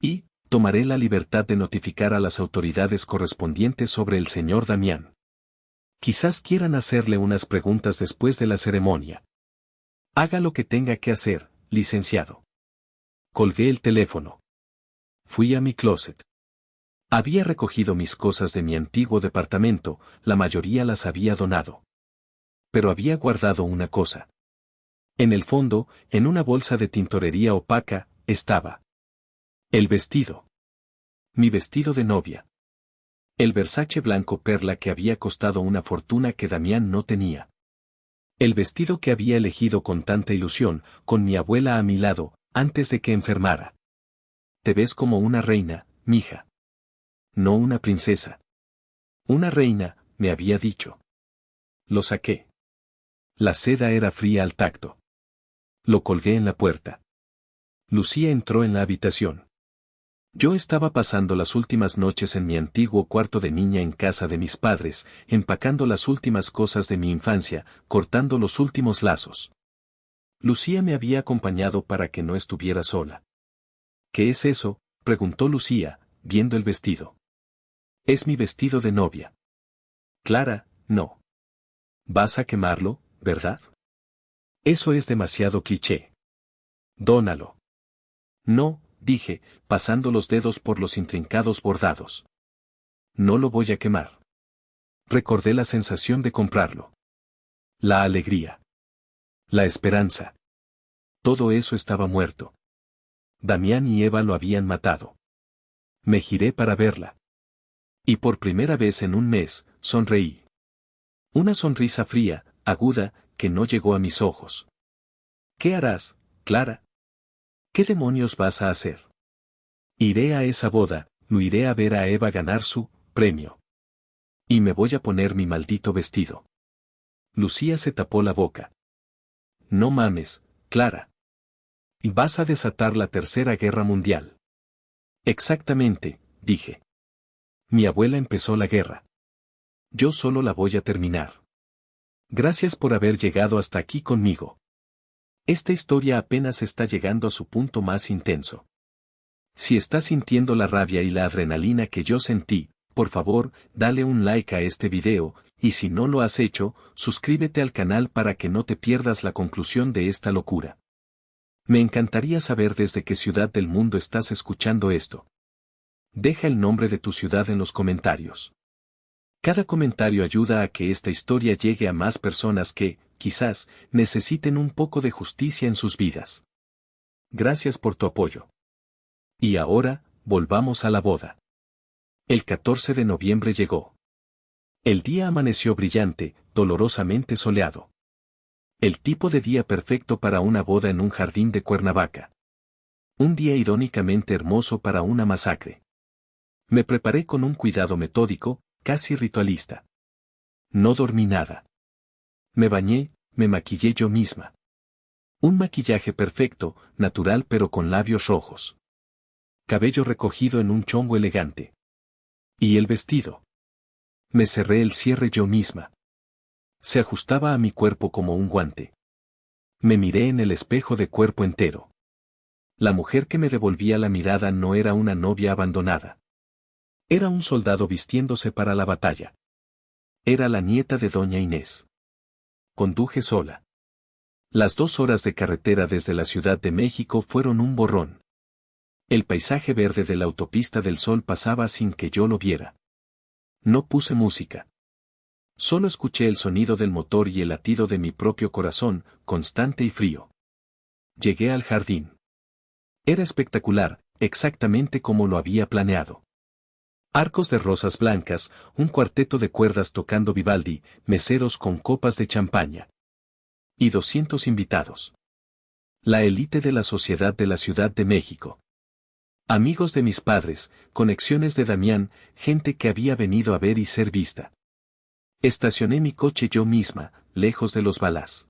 Y, tomaré la libertad de notificar a las autoridades correspondientes sobre el señor Damián. Quizás quieran hacerle unas preguntas después de la ceremonia. Haga lo que tenga que hacer, licenciado. Colgué el teléfono. Fui a mi closet. Había recogido mis cosas de mi antiguo departamento, la mayoría las había donado. Pero había guardado una cosa. En el fondo, en una bolsa de tintorería opaca, estaba el vestido. Mi vestido de novia. El Versace blanco perla que había costado una fortuna que Damián no tenía. El vestido que había elegido con tanta ilusión, con mi abuela a mi lado, antes de que enfermara. Te ves como una reina, mija. No una princesa. Una reina, me había dicho. Lo saqué. La seda era fría al tacto. Lo colgué en la puerta. Lucía entró en la habitación. Yo estaba pasando las últimas noches en mi antiguo cuarto de niña en casa de mis padres, empacando las últimas cosas de mi infancia, cortando los últimos lazos. Lucía me había acompañado para que no estuviera sola. ¿Qué es eso?, preguntó Lucía, viendo el vestido. Es mi vestido de novia. Clara, no. Vas a quemarlo, ¿verdad? Eso es demasiado cliché. Dónalo. No, dije, pasando los dedos por los intrincados bordados. No lo voy a quemar. Recordé la sensación de comprarlo. La alegría. La esperanza. Todo eso estaba muerto. Damián y Eva lo habían matado. Me giré para verla. Y por primera vez en un mes, sonreí. Una sonrisa fría, aguda, que no llegó a mis ojos. ¿Qué harás, Clara? ¿Qué demonios vas a hacer? Iré a esa boda, lo iré a ver a Eva ganar su premio. Y me voy a poner mi maldito vestido. Lucía se tapó la boca. No mames, Clara. Y vas a desatar la Tercera Guerra Mundial. Exactamente, dije. Mi abuela empezó la guerra. Yo solo la voy a terminar. Gracias por haber llegado hasta aquí conmigo. Esta historia apenas está llegando a su punto más intenso. Si estás sintiendo la rabia y la adrenalina que yo sentí, por favor, dale un like a este video, y si no lo has hecho, suscríbete al canal para que no te pierdas la conclusión de esta locura. Me encantaría saber desde qué ciudad del mundo estás escuchando esto. Deja el nombre de tu ciudad en los comentarios. Cada comentario ayuda a que esta historia llegue a más personas que, quizás, necesiten un poco de justicia en sus vidas. Gracias por tu apoyo. Y ahora, volvamos a la boda. El 14 de noviembre llegó. El día amaneció brillante, dolorosamente soleado. El tipo de día perfecto para una boda en un jardín de Cuernavaca. Un día irónicamente hermoso para una masacre. Me preparé con un cuidado metódico, casi ritualista. No dormí nada. Me bañé, me maquillé yo misma. Un maquillaje perfecto, natural pero con labios rojos. Cabello recogido en un chongo elegante. ¿Y el vestido? Me cerré el cierre yo misma. Se ajustaba a mi cuerpo como un guante. Me miré en el espejo de cuerpo entero. La mujer que me devolvía la mirada no era una novia abandonada. Era un soldado vistiéndose para la batalla. Era la nieta de doña Inés. Conduje sola. Las 2 horas de carretera desde la Ciudad de México fueron un borrón. El paisaje verde de la autopista del Sol pasaba sin que yo lo viera. No puse música. Solo escuché el sonido del motor y el latido de mi propio corazón, constante y frío. Llegué al jardín. Era espectacular, exactamente como lo había planeado. Arcos de rosas blancas, un cuarteto de cuerdas tocando Vivaldi, meseros con copas de champaña. Y 200 invitados. La élite de la sociedad de la Ciudad de México. Amigos de mis padres, conexiones de Damián, gente que había venido a ver y ser vista. Estacioné mi coche yo misma, lejos de los balas.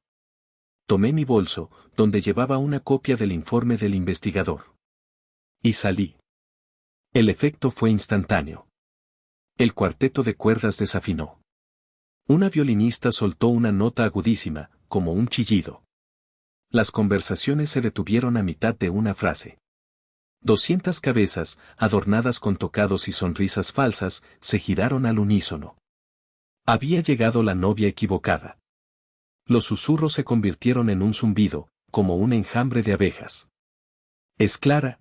Tomé mi bolso, donde llevaba una copia del informe del investigador. Y salí. El efecto fue instantáneo. El cuarteto de cuerdas desafinó. Una violinista soltó una nota agudísima, como un chillido. Las conversaciones se detuvieron a mitad de una frase. 200 cabezas, adornadas con tocados y sonrisas falsas, se giraron al unísono. Había llegado la novia equivocada. Los susurros se convirtieron en un zumbido, como un enjambre de abejas. ¿Es Clara?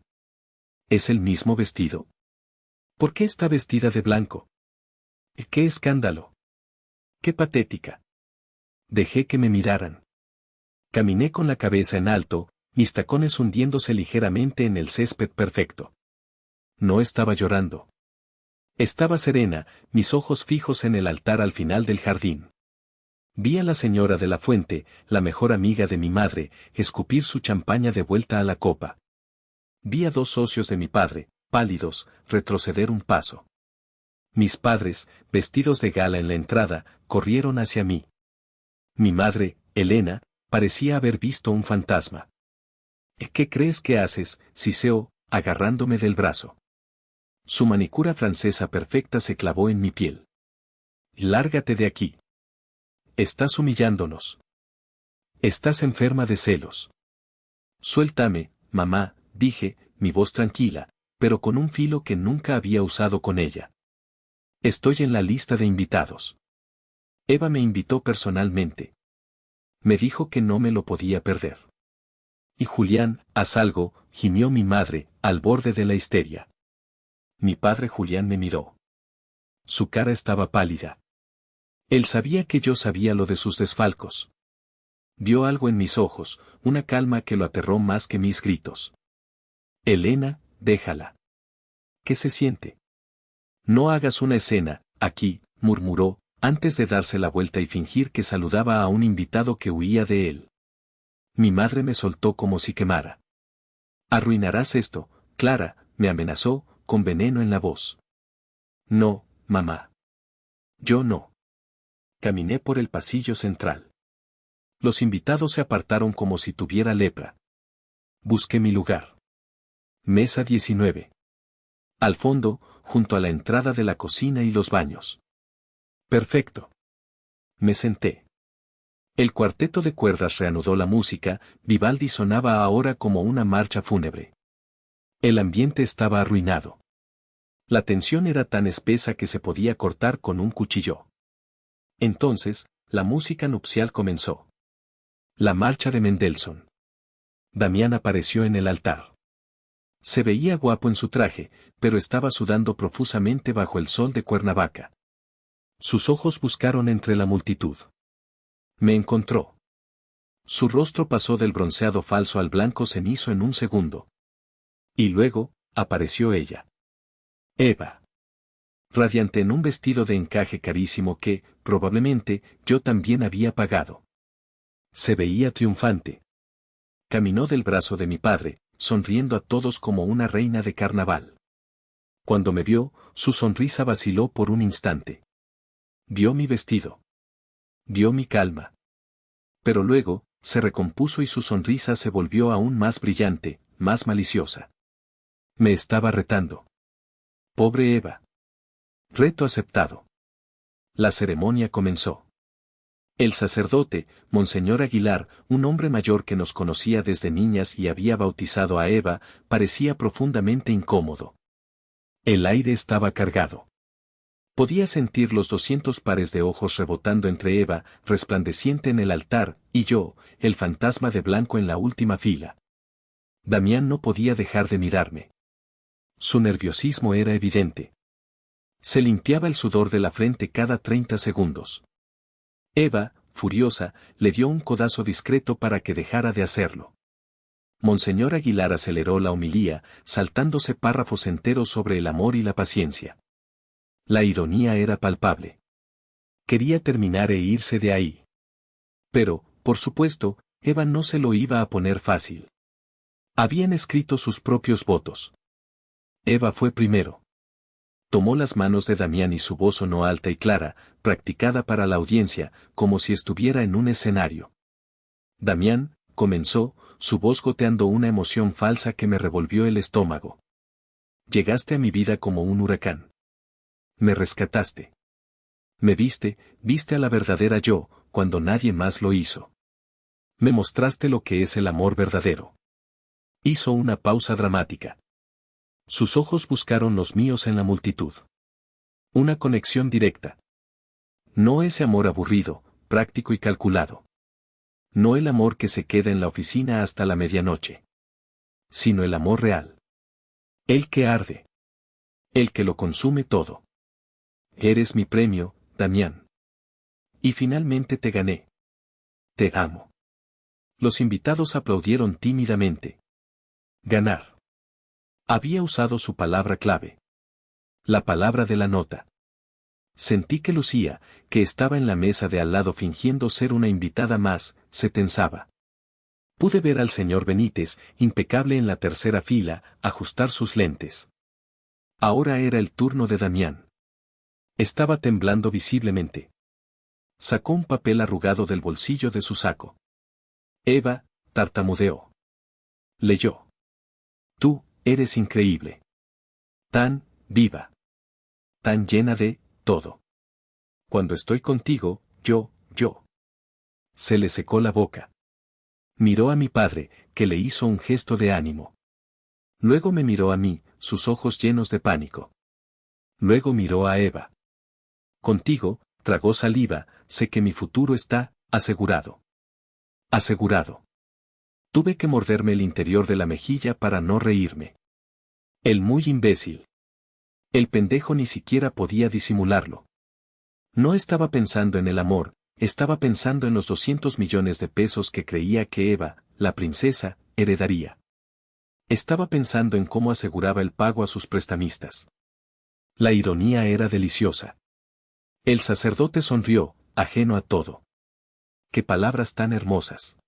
¿Es el mismo vestido? ¿Por qué está vestida de blanco? ¡Qué escándalo! ¡Qué patética! Dejé que me miraran. Caminé con la cabeza en alto, mis tacones hundiéndose ligeramente en el césped perfecto. No estaba llorando. Estaba serena, mis ojos fijos en el altar al final del jardín. Vi a la señora de la fuente, la mejor amiga de mi madre, escupir su champaña de vuelta a la copa. Vi a dos socios de mi padre, pálidos, retroceder un paso. Mis padres, vestidos de gala en la entrada, corrieron hacia mí. Mi madre, Elena, parecía haber visto un fantasma. ¿Qué crees que haces, siseo, agarrándome del brazo? Su manicura francesa perfecta se clavó en mi piel. Lárgate de aquí. Estás humillándonos. Estás enferma de celos. Suéltame, mamá, dije, mi voz tranquila, pero con un filo que nunca había usado con ella. Estoy en la lista de invitados. Eva me invitó personalmente. Me dijo que no me lo podía perder. Y Julián, haz algo, gimió mi madre, al borde de la histeria. Mi padre Julián me miró. Su cara estaba pálida. Él sabía que yo sabía lo de sus desfalcos. Vio algo en mis ojos, una calma que lo aterró más que mis gritos. Elena, déjala. ¿Qué se siente? No hagas una escena, aquí, murmuró, antes de darse la vuelta y fingir que saludaba a un invitado que huía de él. Mi madre me soltó como si quemara. Arruinarás esto, Clara, me amenazó, con veneno en la voz. No, mamá. Yo no. Caminé por el pasillo central. Los invitados se apartaron como si tuviera lepra. Busqué mi lugar. Mesa 19. Al fondo, junto a la entrada de la cocina y los baños. Perfecto. Me senté. El cuarteto de cuerdas reanudó la música, Vivaldi sonaba ahora como una marcha fúnebre. El ambiente estaba arruinado. La tensión era tan espesa que se podía cortar con un cuchillo. Entonces, la música nupcial comenzó. La marcha de Mendelssohn. Damián apareció en el altar. Se veía guapo en su traje, pero estaba sudando profusamente bajo el sol de Cuernavaca. Sus ojos buscaron entre la multitud. Me encontró. Su rostro pasó del bronceado falso al blanco cenizo en un segundo. Y luego, apareció ella. Eva. Radiante en un vestido de encaje carísimo que, probablemente, yo también había pagado. Se veía triunfante. Caminó del brazo de mi padre, sonriendo a todos como una reina de carnaval. Cuando me vio, su sonrisa vaciló por un instante. Vio mi vestido. Vio mi calma. Pero luego, se recompuso y su sonrisa se volvió aún más brillante, más maliciosa. Me estaba retando. Pobre Eva. Reto aceptado. La ceremonia comenzó. El sacerdote, Monseñor Aguilar, un hombre mayor que nos conocía desde niñas y había bautizado a Eva, parecía profundamente incómodo. El aire estaba cargado. Podía sentir los 200 pares de ojos rebotando entre Eva, resplandeciente en el altar, y yo, el fantasma de blanco en la última fila. Damián no podía dejar de mirarme. Su nerviosismo era evidente. Se limpiaba el sudor de la frente cada 30 segundos. Eva, furiosa, le dio un codazo discreto para que dejara de hacerlo. Monseñor Aguilar aceleró la homilía, saltándose párrafos enteros sobre el amor y la paciencia. La ironía era palpable. Quería terminar e irse de ahí. Pero, por supuesto, Eva no se lo iba a poner fácil. Habían escrito sus propios votos. Eva fue primero. Tomó las manos de Damián y su voz sonó alta y clara, practicada para la audiencia, como si estuviera en un escenario. Damián, comenzó, su voz goteando una emoción falsa que me revolvió el estómago. Llegaste a mi vida como un huracán. Me rescataste. Me viste a la verdadera yo, cuando nadie más lo hizo. Me mostraste lo que es el amor verdadero. Hizo una pausa dramática. Sus ojos buscaron los míos en la multitud. Una conexión directa. No ese amor aburrido, práctico y calculado. No el amor que se queda en la oficina hasta la medianoche. Sino el amor real. El que arde. El que lo consume todo. Eres mi premio, Damián. Y finalmente te gané. Te amo. Los invitados aplaudieron tímidamente. Ganar. Había usado su palabra clave. La palabra de la nota. Sentí que Lucía, que estaba en la mesa de al lado fingiendo ser una invitada más, se tensaba. Pude ver al señor Benítez, impecable en la tercera fila, ajustar sus lentes. Ahora era el turno de Damián. Estaba temblando visiblemente. Sacó un papel arrugado del bolsillo de su saco. Eva, tartamudeó. Leyó. Tú, eres increíble. Tan, viva. Tan llena de, todo. Cuando estoy contigo, yo. Se le secó la boca. Miró a mi padre, que le hizo un gesto de ánimo. Luego me miró a mí, sus ojos llenos de pánico. Luego miró a Eva. Contigo, tragó saliva, sé que mi futuro está, asegurado. Asegurado. Tuve que morderme el interior de la mejilla para no reírme. El muy imbécil. El pendejo ni siquiera podía disimularlo. No estaba pensando en el amor, estaba pensando en los 200 millones de pesos que creía que Eva, la princesa, heredaría. Estaba pensando en cómo aseguraba el pago a sus prestamistas. La ironía era deliciosa. El sacerdote sonrió, ajeno a todo. ¡Qué palabras tan hermosas!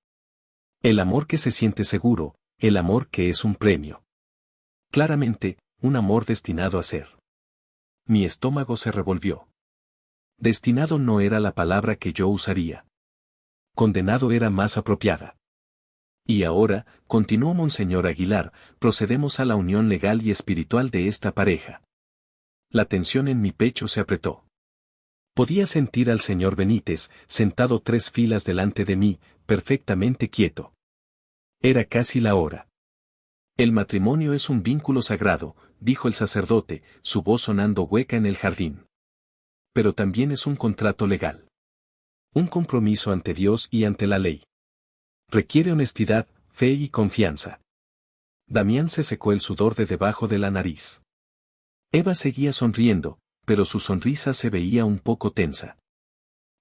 El amor que se siente seguro, el amor que es un premio. Claramente, un amor destinado a ser. Mi estómago se revolvió. Destinado no era la palabra que yo usaría. Condenado era más apropiada. Y ahora, continuó Monseñor Aguilar, procedemos a la unión legal y espiritual de esta pareja. La tensión en mi pecho se apretó. Podía sentir al señor Benítez, sentado 3 filas delante de mí, perfectamente quieto. Era casi la hora. El matrimonio es un vínculo sagrado, dijo el sacerdote, su voz sonando hueca en el jardín. Pero también es un contrato legal. Un compromiso ante Dios y ante la ley. Requiere honestidad, fe y confianza. Damián se secó el sudor de debajo de la nariz. Eva seguía sonriendo, pero su sonrisa se veía un poco tensa.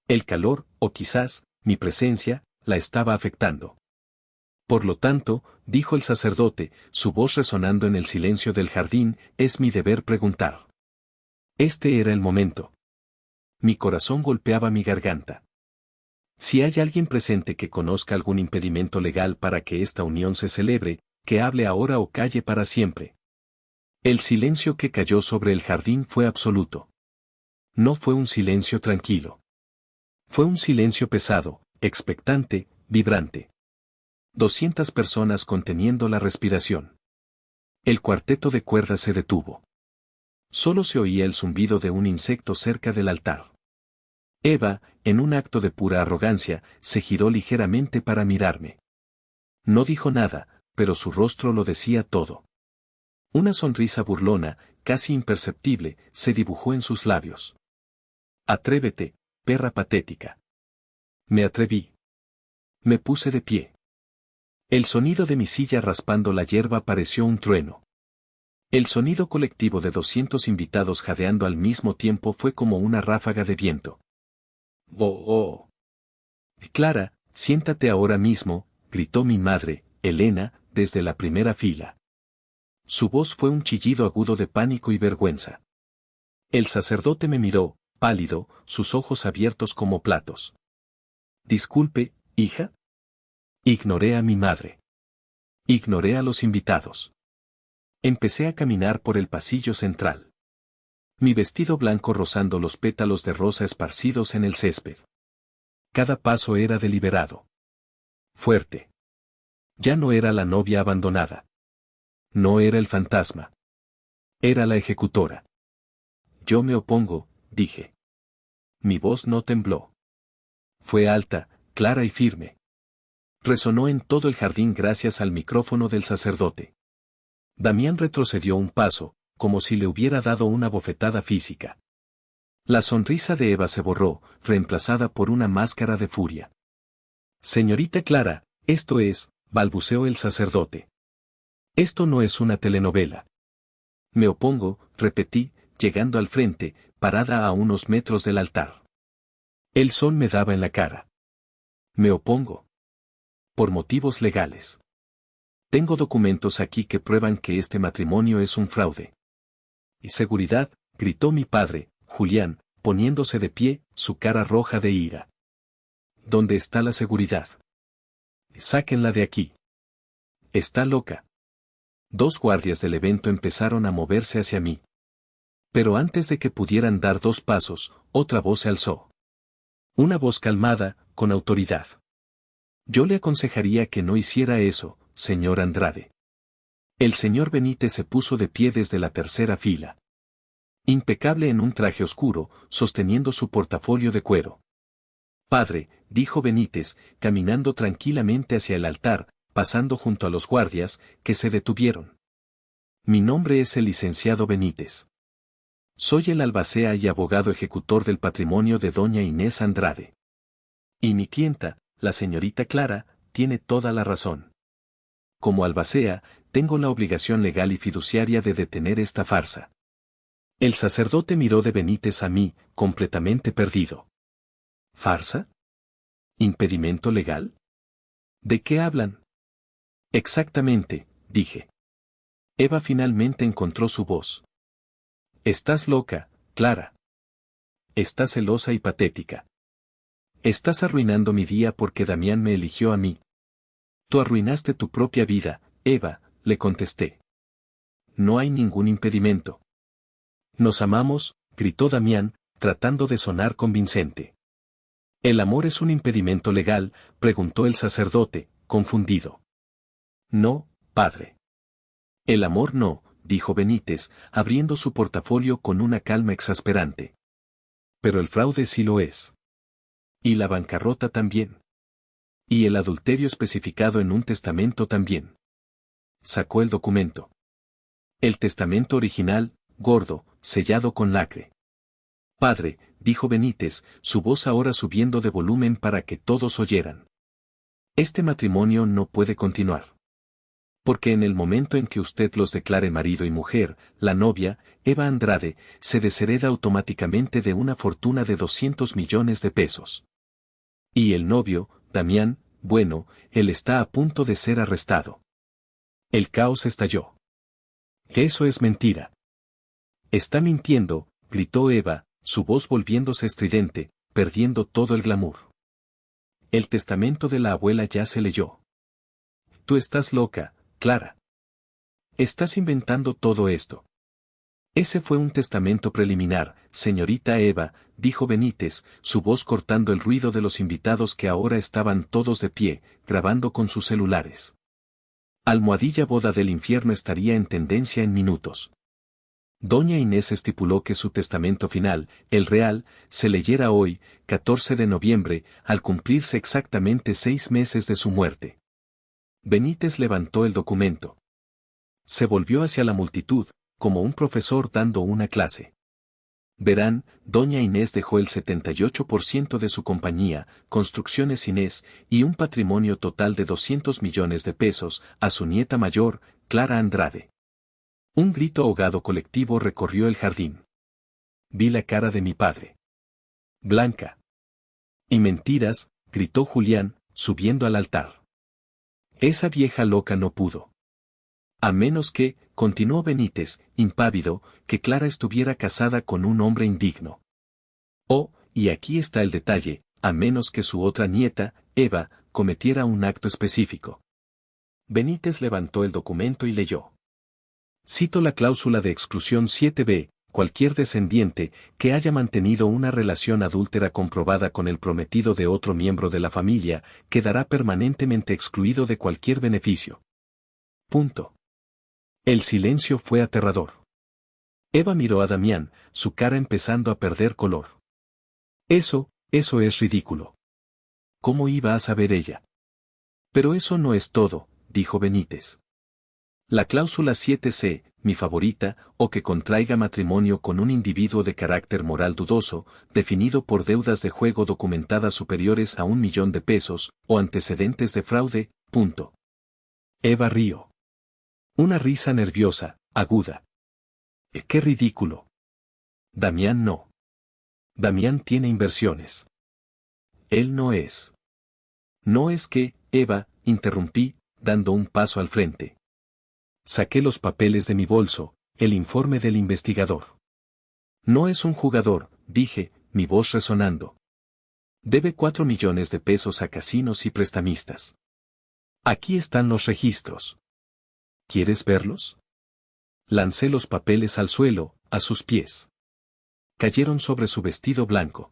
El calor, o quizás, mi presencia, la estaba afectando. Por lo tanto, dijo el sacerdote, su voz resonando en el silencio del jardín, es mi deber preguntar. Este era el momento. Mi corazón golpeaba mi garganta. Si hay alguien presente que conozca algún impedimento legal para que esta unión se celebre, que hable ahora o calle para siempre. El silencio que cayó sobre el jardín fue absoluto. No fue un silencio tranquilo. Fue un silencio pesado, expectante, vibrante. 200 personas conteniendo la respiración. El cuarteto de cuerdas se detuvo. Solo se oía el zumbido de un insecto cerca del altar. Eva, en un acto de pura arrogancia, se giró ligeramente para mirarme. No dijo nada, pero su rostro lo decía todo. Una sonrisa burlona, casi imperceptible, se dibujó en sus labios. Atrévete, perra patética. Me atreví. Me puse de pie. El sonido de mi silla raspando la hierba pareció un trueno. El sonido colectivo de 200 invitados jadeando al mismo tiempo fue como una ráfaga de viento. ¡Oh, oh! Clara, siéntate ahora mismo, gritó mi madre, Elena, desde la primera fila. Su voz fue un chillido agudo de pánico y vergüenza. El sacerdote me miró, pálido, sus ojos abiertos como platos. Disculpe, hija. Ignoré a mi madre. Ignoré a los invitados. Empecé a caminar por el pasillo central. Mi vestido blanco rozando los pétalos de rosa esparcidos en el césped. Cada paso era deliberado. Fuerte. Ya no era la novia abandonada. No era el fantasma. Era la ejecutora. Yo me opongo, dije. Mi voz no tembló. Fue alta, clara y firme. Resonó en todo el jardín gracias al micrófono del sacerdote. Damián retrocedió un paso, como si le hubiera dado una bofetada física. La sonrisa de Eva se borró, reemplazada por una máscara de furia. Señorita Clara, esto es, balbuceó el sacerdote. Esto no es una telenovela. Me opongo, repetí, llegando al frente, parada a unos metros del altar. El sol me daba en la cara. Me opongo. por motivos legales. Tengo documentos aquí que prueban que este matrimonio es un fraude. Y seguridad, gritó mi padre, Julián, poniéndose de pie, su cara roja de ira. ¿Dónde está la seguridad? Sáquenla de aquí. Está loca. Dos guardias del evento empezaron a moverse hacia mí. Pero antes de que pudieran dar 2 pasos, otra voz se alzó. Una voz calmada, con autoridad. Yo le aconsejaría que no hiciera eso, señor Andrade. El señor Benítez se puso de pie desde la tercera fila. Impecable en un traje oscuro, sosteniendo su portafolio de cuero. Padre, dijo Benítez, caminando tranquilamente hacia el altar, pasando junto a los guardias, que se detuvieron. Mi nombre es el licenciado Benítez. Soy el albacea y abogado ejecutor del patrimonio de doña Inés Andrade. Y mi clienta, la señorita Clara, tiene toda la razón. Como albacea, tengo la obligación legal y fiduciaria de detener esta farsa. El sacerdote miró de Benítez a mí, completamente perdido. ¿Farsa? ¿Impedimento legal? ¿De qué hablan? Exactamente, dije. Eva finalmente encontró su voz. Estás loca, Clara. Estás celosa y patética. Estás arruinando mi día porque Damián me eligió a mí. Tú arruinaste tu propia vida, Eva, le contesté. No hay ningún impedimento. Nos amamos, gritó Damián, tratando de sonar convincente. ¿El amor es un impedimento legal?, preguntó el sacerdote, confundido. No, padre. El amor no, dijo Benítez, abriendo su portafolio con una calma exasperante. Pero el fraude sí lo es. Y la bancarrota también. Y el adulterio especificado en un testamento también. Sacó el documento. El testamento original, gordo, sellado con lacre. Padre, dijo Benítez, su voz ahora subiendo de volumen para que todos oyeran. Este matrimonio no puede continuar. Porque en el momento en que usted los declare marido y mujer, la novia, Eva Andrade, se deshereda automáticamente de una fortuna de 200 millones de pesos. Y el novio, Damián, bueno, él está a punto de ser arrestado. El caos estalló. Eso es mentira. Está mintiendo, gritó Eva, su voz volviéndose estridente, perdiendo todo el glamour. El testamento de la abuela ya se leyó. Tú estás loca, Clara. Estás inventando todo esto. Ese fue un testamento preliminar, señorita Eva, dijo Benítez, su voz cortando el ruido de los invitados que ahora estaban todos de pie, grabando con sus celulares. Almohadilla Boda del Infierno estaría en tendencia en minutos. Doña Inés estipuló que su testamento final, el real, se leyera hoy, 14 de noviembre, al cumplirse exactamente 6 meses de su muerte. Benítez levantó el documento. Se volvió hacia la multitud, como un profesor dando una clase. Verán, doña Inés dejó el 78% de su compañía, Construcciones Inés, y un patrimonio total de 200 millones de pesos, a su nieta mayor, Clara Andrade. Un grito ahogado colectivo recorrió el jardín. Vi la cara de mi padre. Blanca. Y mentiras, gritó Julián, subiendo al altar. Esa vieja loca no pudo. A menos que, continuó Benítez, impávido, que Clara estuviera casada con un hombre indigno. Oh, y aquí está el detalle, a menos que su otra nieta, Eva, cometiera un acto específico. Benítez levantó el documento y leyó. Cito la cláusula de exclusión 7b, cualquier descendiente que haya mantenido una relación adúltera comprobada con el prometido de otro miembro de la familia, quedará permanentemente excluido de cualquier beneficio. Punto. El silencio fue aterrador. Eva miró a Damián, su cara empezando a perder color. Eso es ridículo. ¿Cómo iba a saber ella? Pero eso no es todo, dijo Benítez. La cláusula 7c, mi favorita, o que contraiga matrimonio con un individuo de carácter moral dudoso, definido por deudas de juego documentadas superiores a 1 millón de pesos, o antecedentes de fraude, punto. Eva rió. Una risa nerviosa, aguda. ¡Qué ridículo! Damián no. Damián tiene inversiones. Él no es. No es que, Eva, interrumpí, dando un paso al frente. Saqué los papeles de mi bolso, el informe del investigador. No es un jugador, dije, mi voz resonando. Debe 4 millones de pesos a casinos y prestamistas. Aquí están los registros. ¿Quieres verlos? Lancé los papeles al suelo, a sus pies. Cayeron sobre su vestido blanco.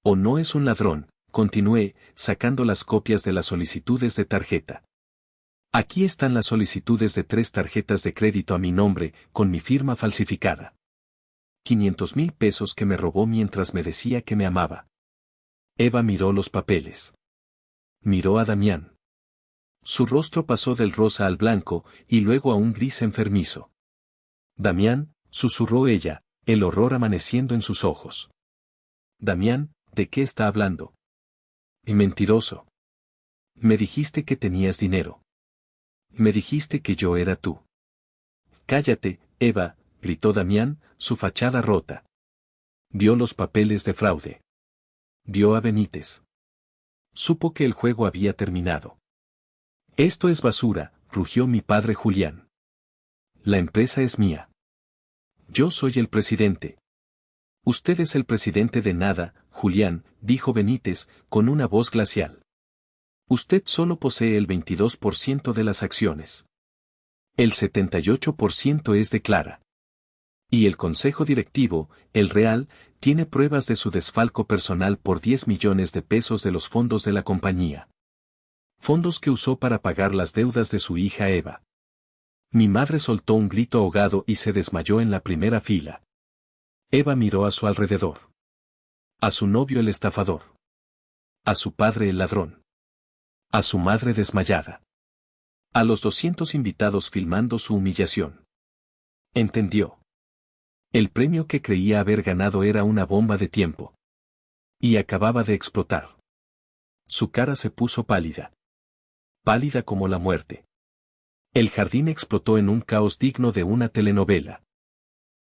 ¿O no es un ladrón? Continué, sacando las copias de las solicitudes de tarjeta. Aquí están las solicitudes de 3 tarjetas de crédito a mi nombre, con mi firma falsificada. 500,000 pesos que me robó mientras me decía que me amaba. Eva miró los papeles. Miró a Damián. Su rostro pasó del rosa al blanco, y luego a un gris enfermizo. Damián, susurró ella, el horror amaneciendo en sus ojos. Damián, ¿de qué está hablando? Mentiroso. Me dijiste que tenías dinero. Me dijiste que yo era tú. Cállate, Eva, gritó Damián, su fachada rota. Dio los papeles de fraude. Dio a Benítez. Supo que el juego había terminado. Esto es basura, rugió mi padre Julián. La empresa es mía. Yo soy el presidente. Usted es el presidente de nada, Julián, dijo Benítez, con una voz glacial. Usted solo posee el 22% de las acciones. El 78% es de Clara. Y el consejo directivo, el Real, tiene pruebas de su desfalco personal por 10 millones de pesos de los fondos de la compañía. Fondos que usó para pagar las deudas de su hija Eva. Mi madre soltó un grito ahogado y se desmayó en la primera fila. Eva miró a su alrededor. A su novio el estafador. A su padre el ladrón. A su madre desmayada. A los 200 invitados filmando su humillación. Entendió. El premio que creía haber ganado era una bomba de tiempo. Y acababa de explotar. Su cara se puso pálida. Pálida como la muerte. El jardín explotó en un caos digno de una telenovela.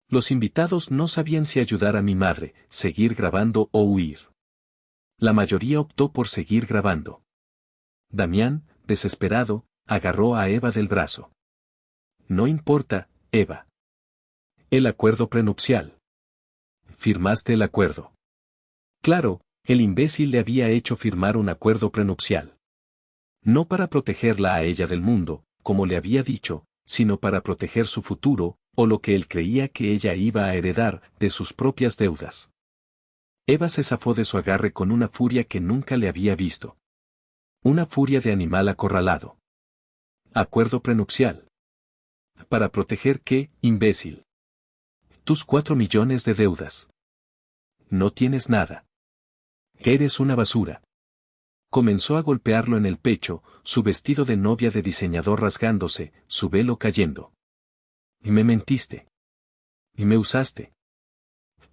Los invitados no sabían si ayudar a mi madre, seguir grabando o huir. La mayoría optó por seguir grabando. Damián, desesperado, agarró a Eva del brazo. No importa, Eva. El acuerdo prenupcial. ¿Firmaste el acuerdo? Claro, el imbécil le había hecho firmar un acuerdo prenupcial. No para protegerla a ella del mundo, como le había dicho, sino para proteger su futuro, o lo que él creía que ella iba a heredar, de sus propias deudas. Eva se zafó de su agarre con una furia que nunca le había visto. Una furia de animal acorralado. Acuerdo prenupcial. ¿Para proteger qué, imbécil? Tus 4 millones de deudas. No tienes nada. Eres una basura. Comenzó a golpearlo en el pecho, su vestido de novia de diseñador rasgándose, su velo cayendo. Y me mentiste. Y me usaste.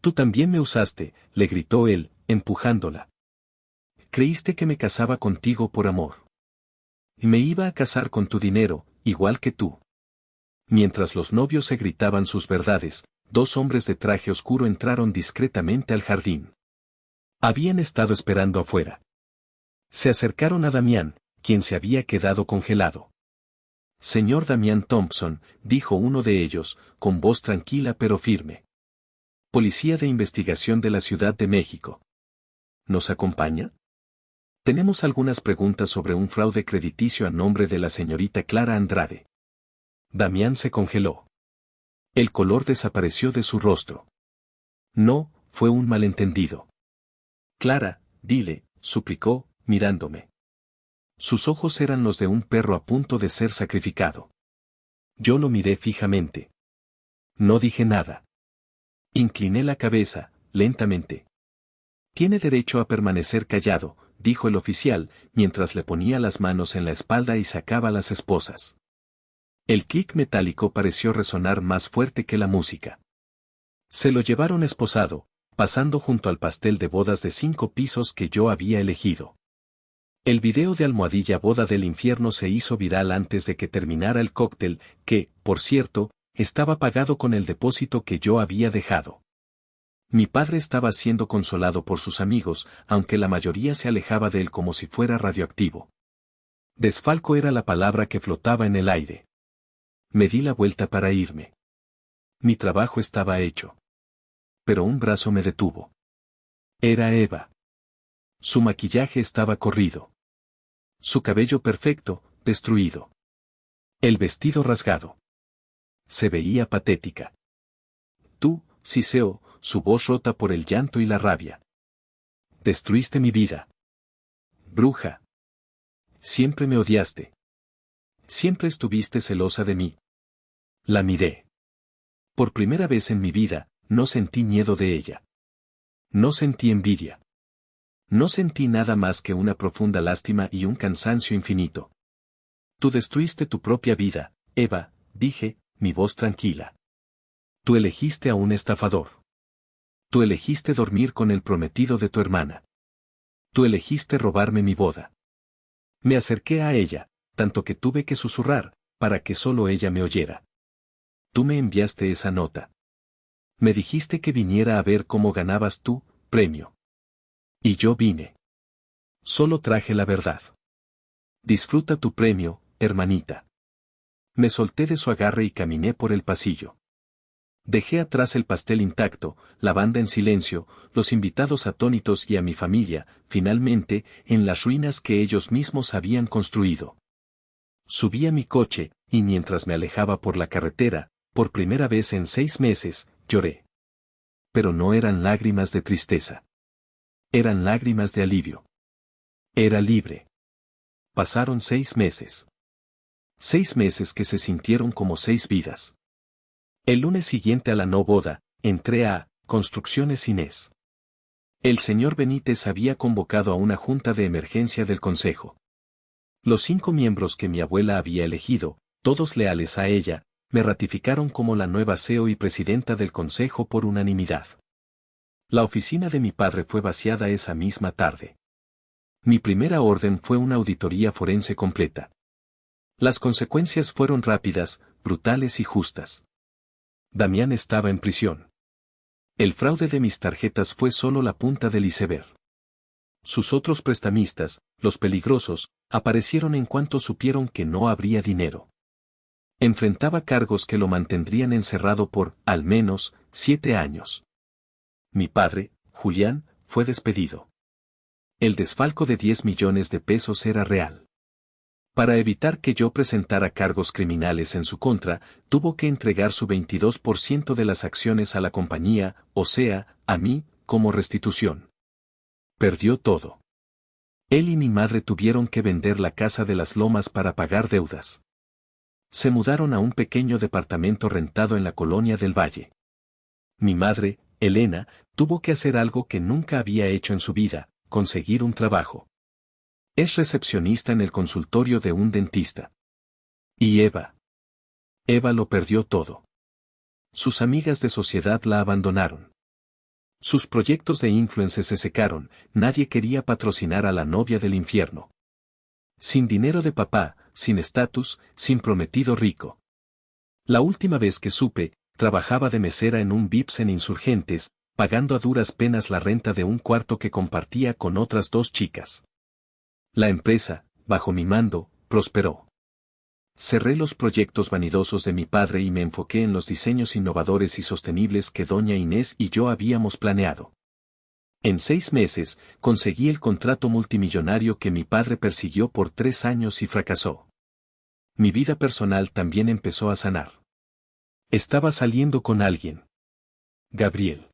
Tú también me usaste, le gritó él, empujándola. Creíste que me casaba contigo por amor. Y me iba a casar con tu dinero, igual que tú. Mientras los novios se gritaban sus verdades, 2 hombres de traje oscuro entraron discretamente al jardín. Habían estado esperando afuera. Se acercaron a Damián, quien se había quedado congelado. Señor Damián Thompson, dijo uno de ellos, con voz tranquila pero firme. Policía de Investigación de la Ciudad de México. ¿Nos acompaña? Tenemos algunas preguntas sobre un fraude crediticio a nombre de la señorita Clara Andrade. Damián se congeló. El color desapareció de su rostro. No, fue un malentendido. Clara, dile, suplicó, mirándome. Sus ojos eran los de un perro a punto de ser sacrificado. Yo lo miré fijamente. No dije nada. Incliné la cabeza, lentamente. Tiene derecho a permanecer callado, dijo el oficial, mientras le ponía las manos en la espalda y sacaba las esposas. El clic metálico pareció resonar más fuerte que la música. Se lo llevaron esposado, pasando junto al pastel de bodas de 5 pisos que yo había elegido. El video de Almohadilla Boda del Infierno se hizo viral antes de que terminara el cóctel, que, por cierto, estaba pagado con el depósito que yo había dejado. Mi padre estaba siendo consolado por sus amigos, aunque la mayoría se alejaba de él como si fuera radioactivo. Desfalco era la palabra que flotaba en el aire. Me di la vuelta para irme. Mi trabajo estaba hecho. Pero un brazo me detuvo. Era Eva. Su maquillaje estaba corrido. Su cabello perfecto, destruido. El vestido rasgado. Se veía patética. Tú, Siseo, su voz rota por el llanto y la rabia. Destruiste mi vida. Bruja. Siempre me odiaste. Siempre estuviste celosa de mí. La miré. Por primera vez en mi vida, no sentí miedo de ella. No sentí envidia. No sentí nada más que una profunda lástima y un cansancio infinito. Tú destruiste tu propia vida, Eva, dije, mi voz tranquila. Tú elegiste a un estafador. Tú elegiste dormir con el prometido de tu hermana. Tú elegiste robarme mi boda. Me acerqué a ella, tanto que tuve que susurrar, para que solo ella me oyera. Tú me enviaste esa nota. Me dijiste que viniera a ver cómo ganabas tu premio. Y yo vine. Solo traje la verdad. Disfruta tu premio, hermanita. Me solté de su agarre y caminé por el pasillo. Dejé atrás el pastel intacto, la banda en silencio, los invitados atónitos y a mi familia, finalmente, en las ruinas que ellos mismos habían construido. Subí a mi coche, y mientras me alejaba por la carretera, por primera vez en 6 meses, lloré. Pero no eran lágrimas de tristeza. Eran lágrimas de alivio. Era libre. Pasaron 6 meses. 6 meses que se sintieron como 6 vidas. El lunes siguiente a la no boda, entré a Construcciones Inés. El señor Benítez había convocado a una junta de emergencia del consejo. Los 5 miembros que mi abuela había elegido, todos leales a ella, me ratificaron como la nueva CEO y presidenta del consejo por unanimidad. La oficina de mi padre fue vaciada esa misma tarde. Mi primera orden fue una auditoría forense completa. Las consecuencias fueron rápidas, brutales y justas. Damián estaba en prisión. El fraude de mis tarjetas fue solo la punta del iceberg. Sus otros prestamistas, los peligrosos, aparecieron en cuanto supieron que no habría dinero. Enfrentaba cargos que lo mantendrían encerrado por, al menos, 7 años. Mi padre, Julián, fue despedido. El desfalco de 10 millones de pesos era real. Para evitar que yo presentara cargos criminales en su contra, tuvo que entregar su 22% de las acciones a la compañía, o sea, a mí, como restitución. Perdió todo. Él y mi madre tuvieron que vender la casa de las Lomas para pagar deudas. Se mudaron a un pequeño departamento rentado en la colonia del Valle. Mi madre, Elena, tuvo que hacer algo que nunca había hecho en su vida, conseguir un trabajo. Es recepcionista en el consultorio de un dentista. ¿Y Eva? Eva lo perdió todo. Sus amigas de sociedad la abandonaron. Sus proyectos de influencia se secaron, nadie quería patrocinar a la novia del infierno. Sin dinero de papá, sin estatus, sin prometido rico. La última vez que supe, trabajaba de mesera en un Vips en Insurgentes, pagando a duras penas la renta de un cuarto que compartía con otras 2 chicas. La empresa, bajo mi mando, prosperó. Cerré los proyectos vanidosos de mi padre y me enfoqué en los diseños innovadores y sostenibles que doña Inés y yo habíamos planeado. En 6 meses, conseguí el contrato multimillonario que mi padre persiguió por 3 años y fracasó. Mi vida personal también empezó a sanar. Estaba saliendo con alguien. Gabriel.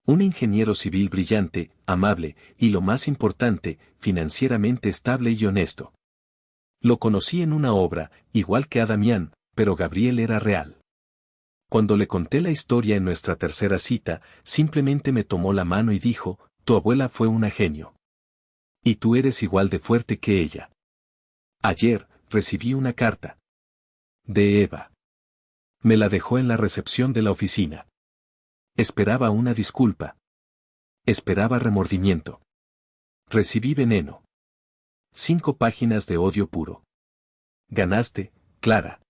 Un ingeniero civil brillante, amable, y lo más importante, financieramente estable y honesto. Lo conocí en una obra, igual que a Damián, pero Gabriel era real. Cuando le conté la historia en nuestra tercera cita, simplemente me tomó la mano y dijo, tu abuela fue una genio. Y tú eres igual de fuerte que ella. Ayer, recibí una carta. De Eva. Me la dejó en la recepción de la oficina. Esperaba una disculpa. Esperaba remordimiento. Recibí veneno. 5 páginas de odio puro. Ganaste, Clara.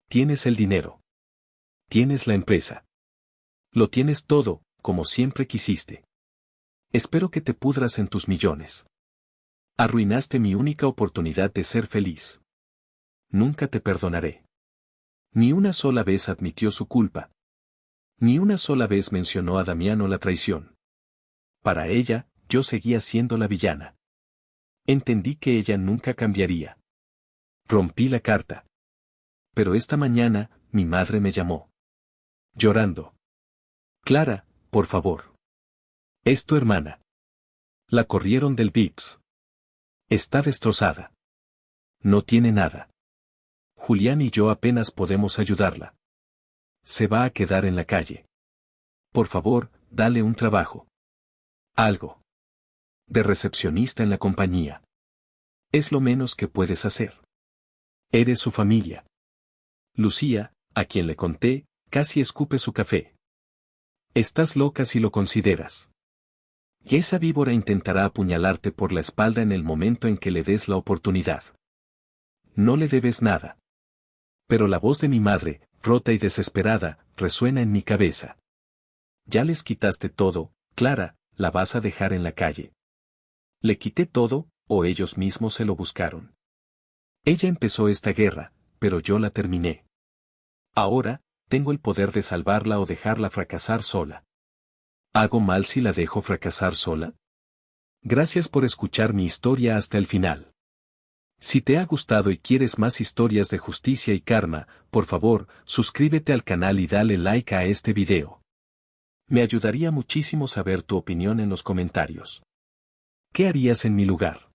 Tienes el dinero. Tienes la empresa. Lo tienes todo, como siempre quisiste. Espero que te pudras en tus millones. Arruinaste mi única oportunidad de ser feliz. Nunca te perdonaré. Ni una sola vez admitió su culpa. Ni una sola vez mencionó a Damiano la traición. Para ella, yo seguía siendo la villana. Entendí que ella nunca cambiaría. Rompí la carta. Pero esta mañana, mi madre me llamó. Llorando. Clara, por favor. Es tu hermana. La corrieron del VIPS. Está destrozada. No tiene nada. Julián y yo apenas podemos ayudarla. Se va a quedar en la calle. Por favor, dale un trabajo. Algo. De recepcionista en la compañía. Es lo menos que puedes hacer. Eres su familia. Lucía, a quien le conté, casi escupe su café. Estás loca si lo consideras. Y esa víbora intentará apuñalarte por la espalda en el momento en que le des la oportunidad. No le debes nada. Pero la voz de mi madre, rota y desesperada, resuena en mi cabeza. Ya les quitaste todo, Clara, la vas a dejar en la calle. Le quité todo, o ellos mismos se lo buscaron. Ella empezó esta guerra, pero yo la terminé. Ahora, tengo el poder de salvarla o dejarla fracasar sola. ¿Hago mal si la dejo fracasar sola? Gracias por escuchar mi historia hasta el final. Si te ha gustado y quieres más historias de justicia y karma, por favor, suscríbete al canal y dale like a este video. Me ayudaría muchísimo saber tu opinión en los comentarios. ¿Qué harías en mi lugar?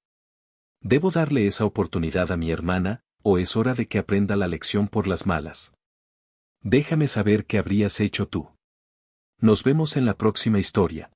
¿Debo darle esa oportunidad a mi hermana, o es hora de que aprenda la lección por las malas? Déjame saber qué habrías hecho tú. Nos vemos en la próxima historia.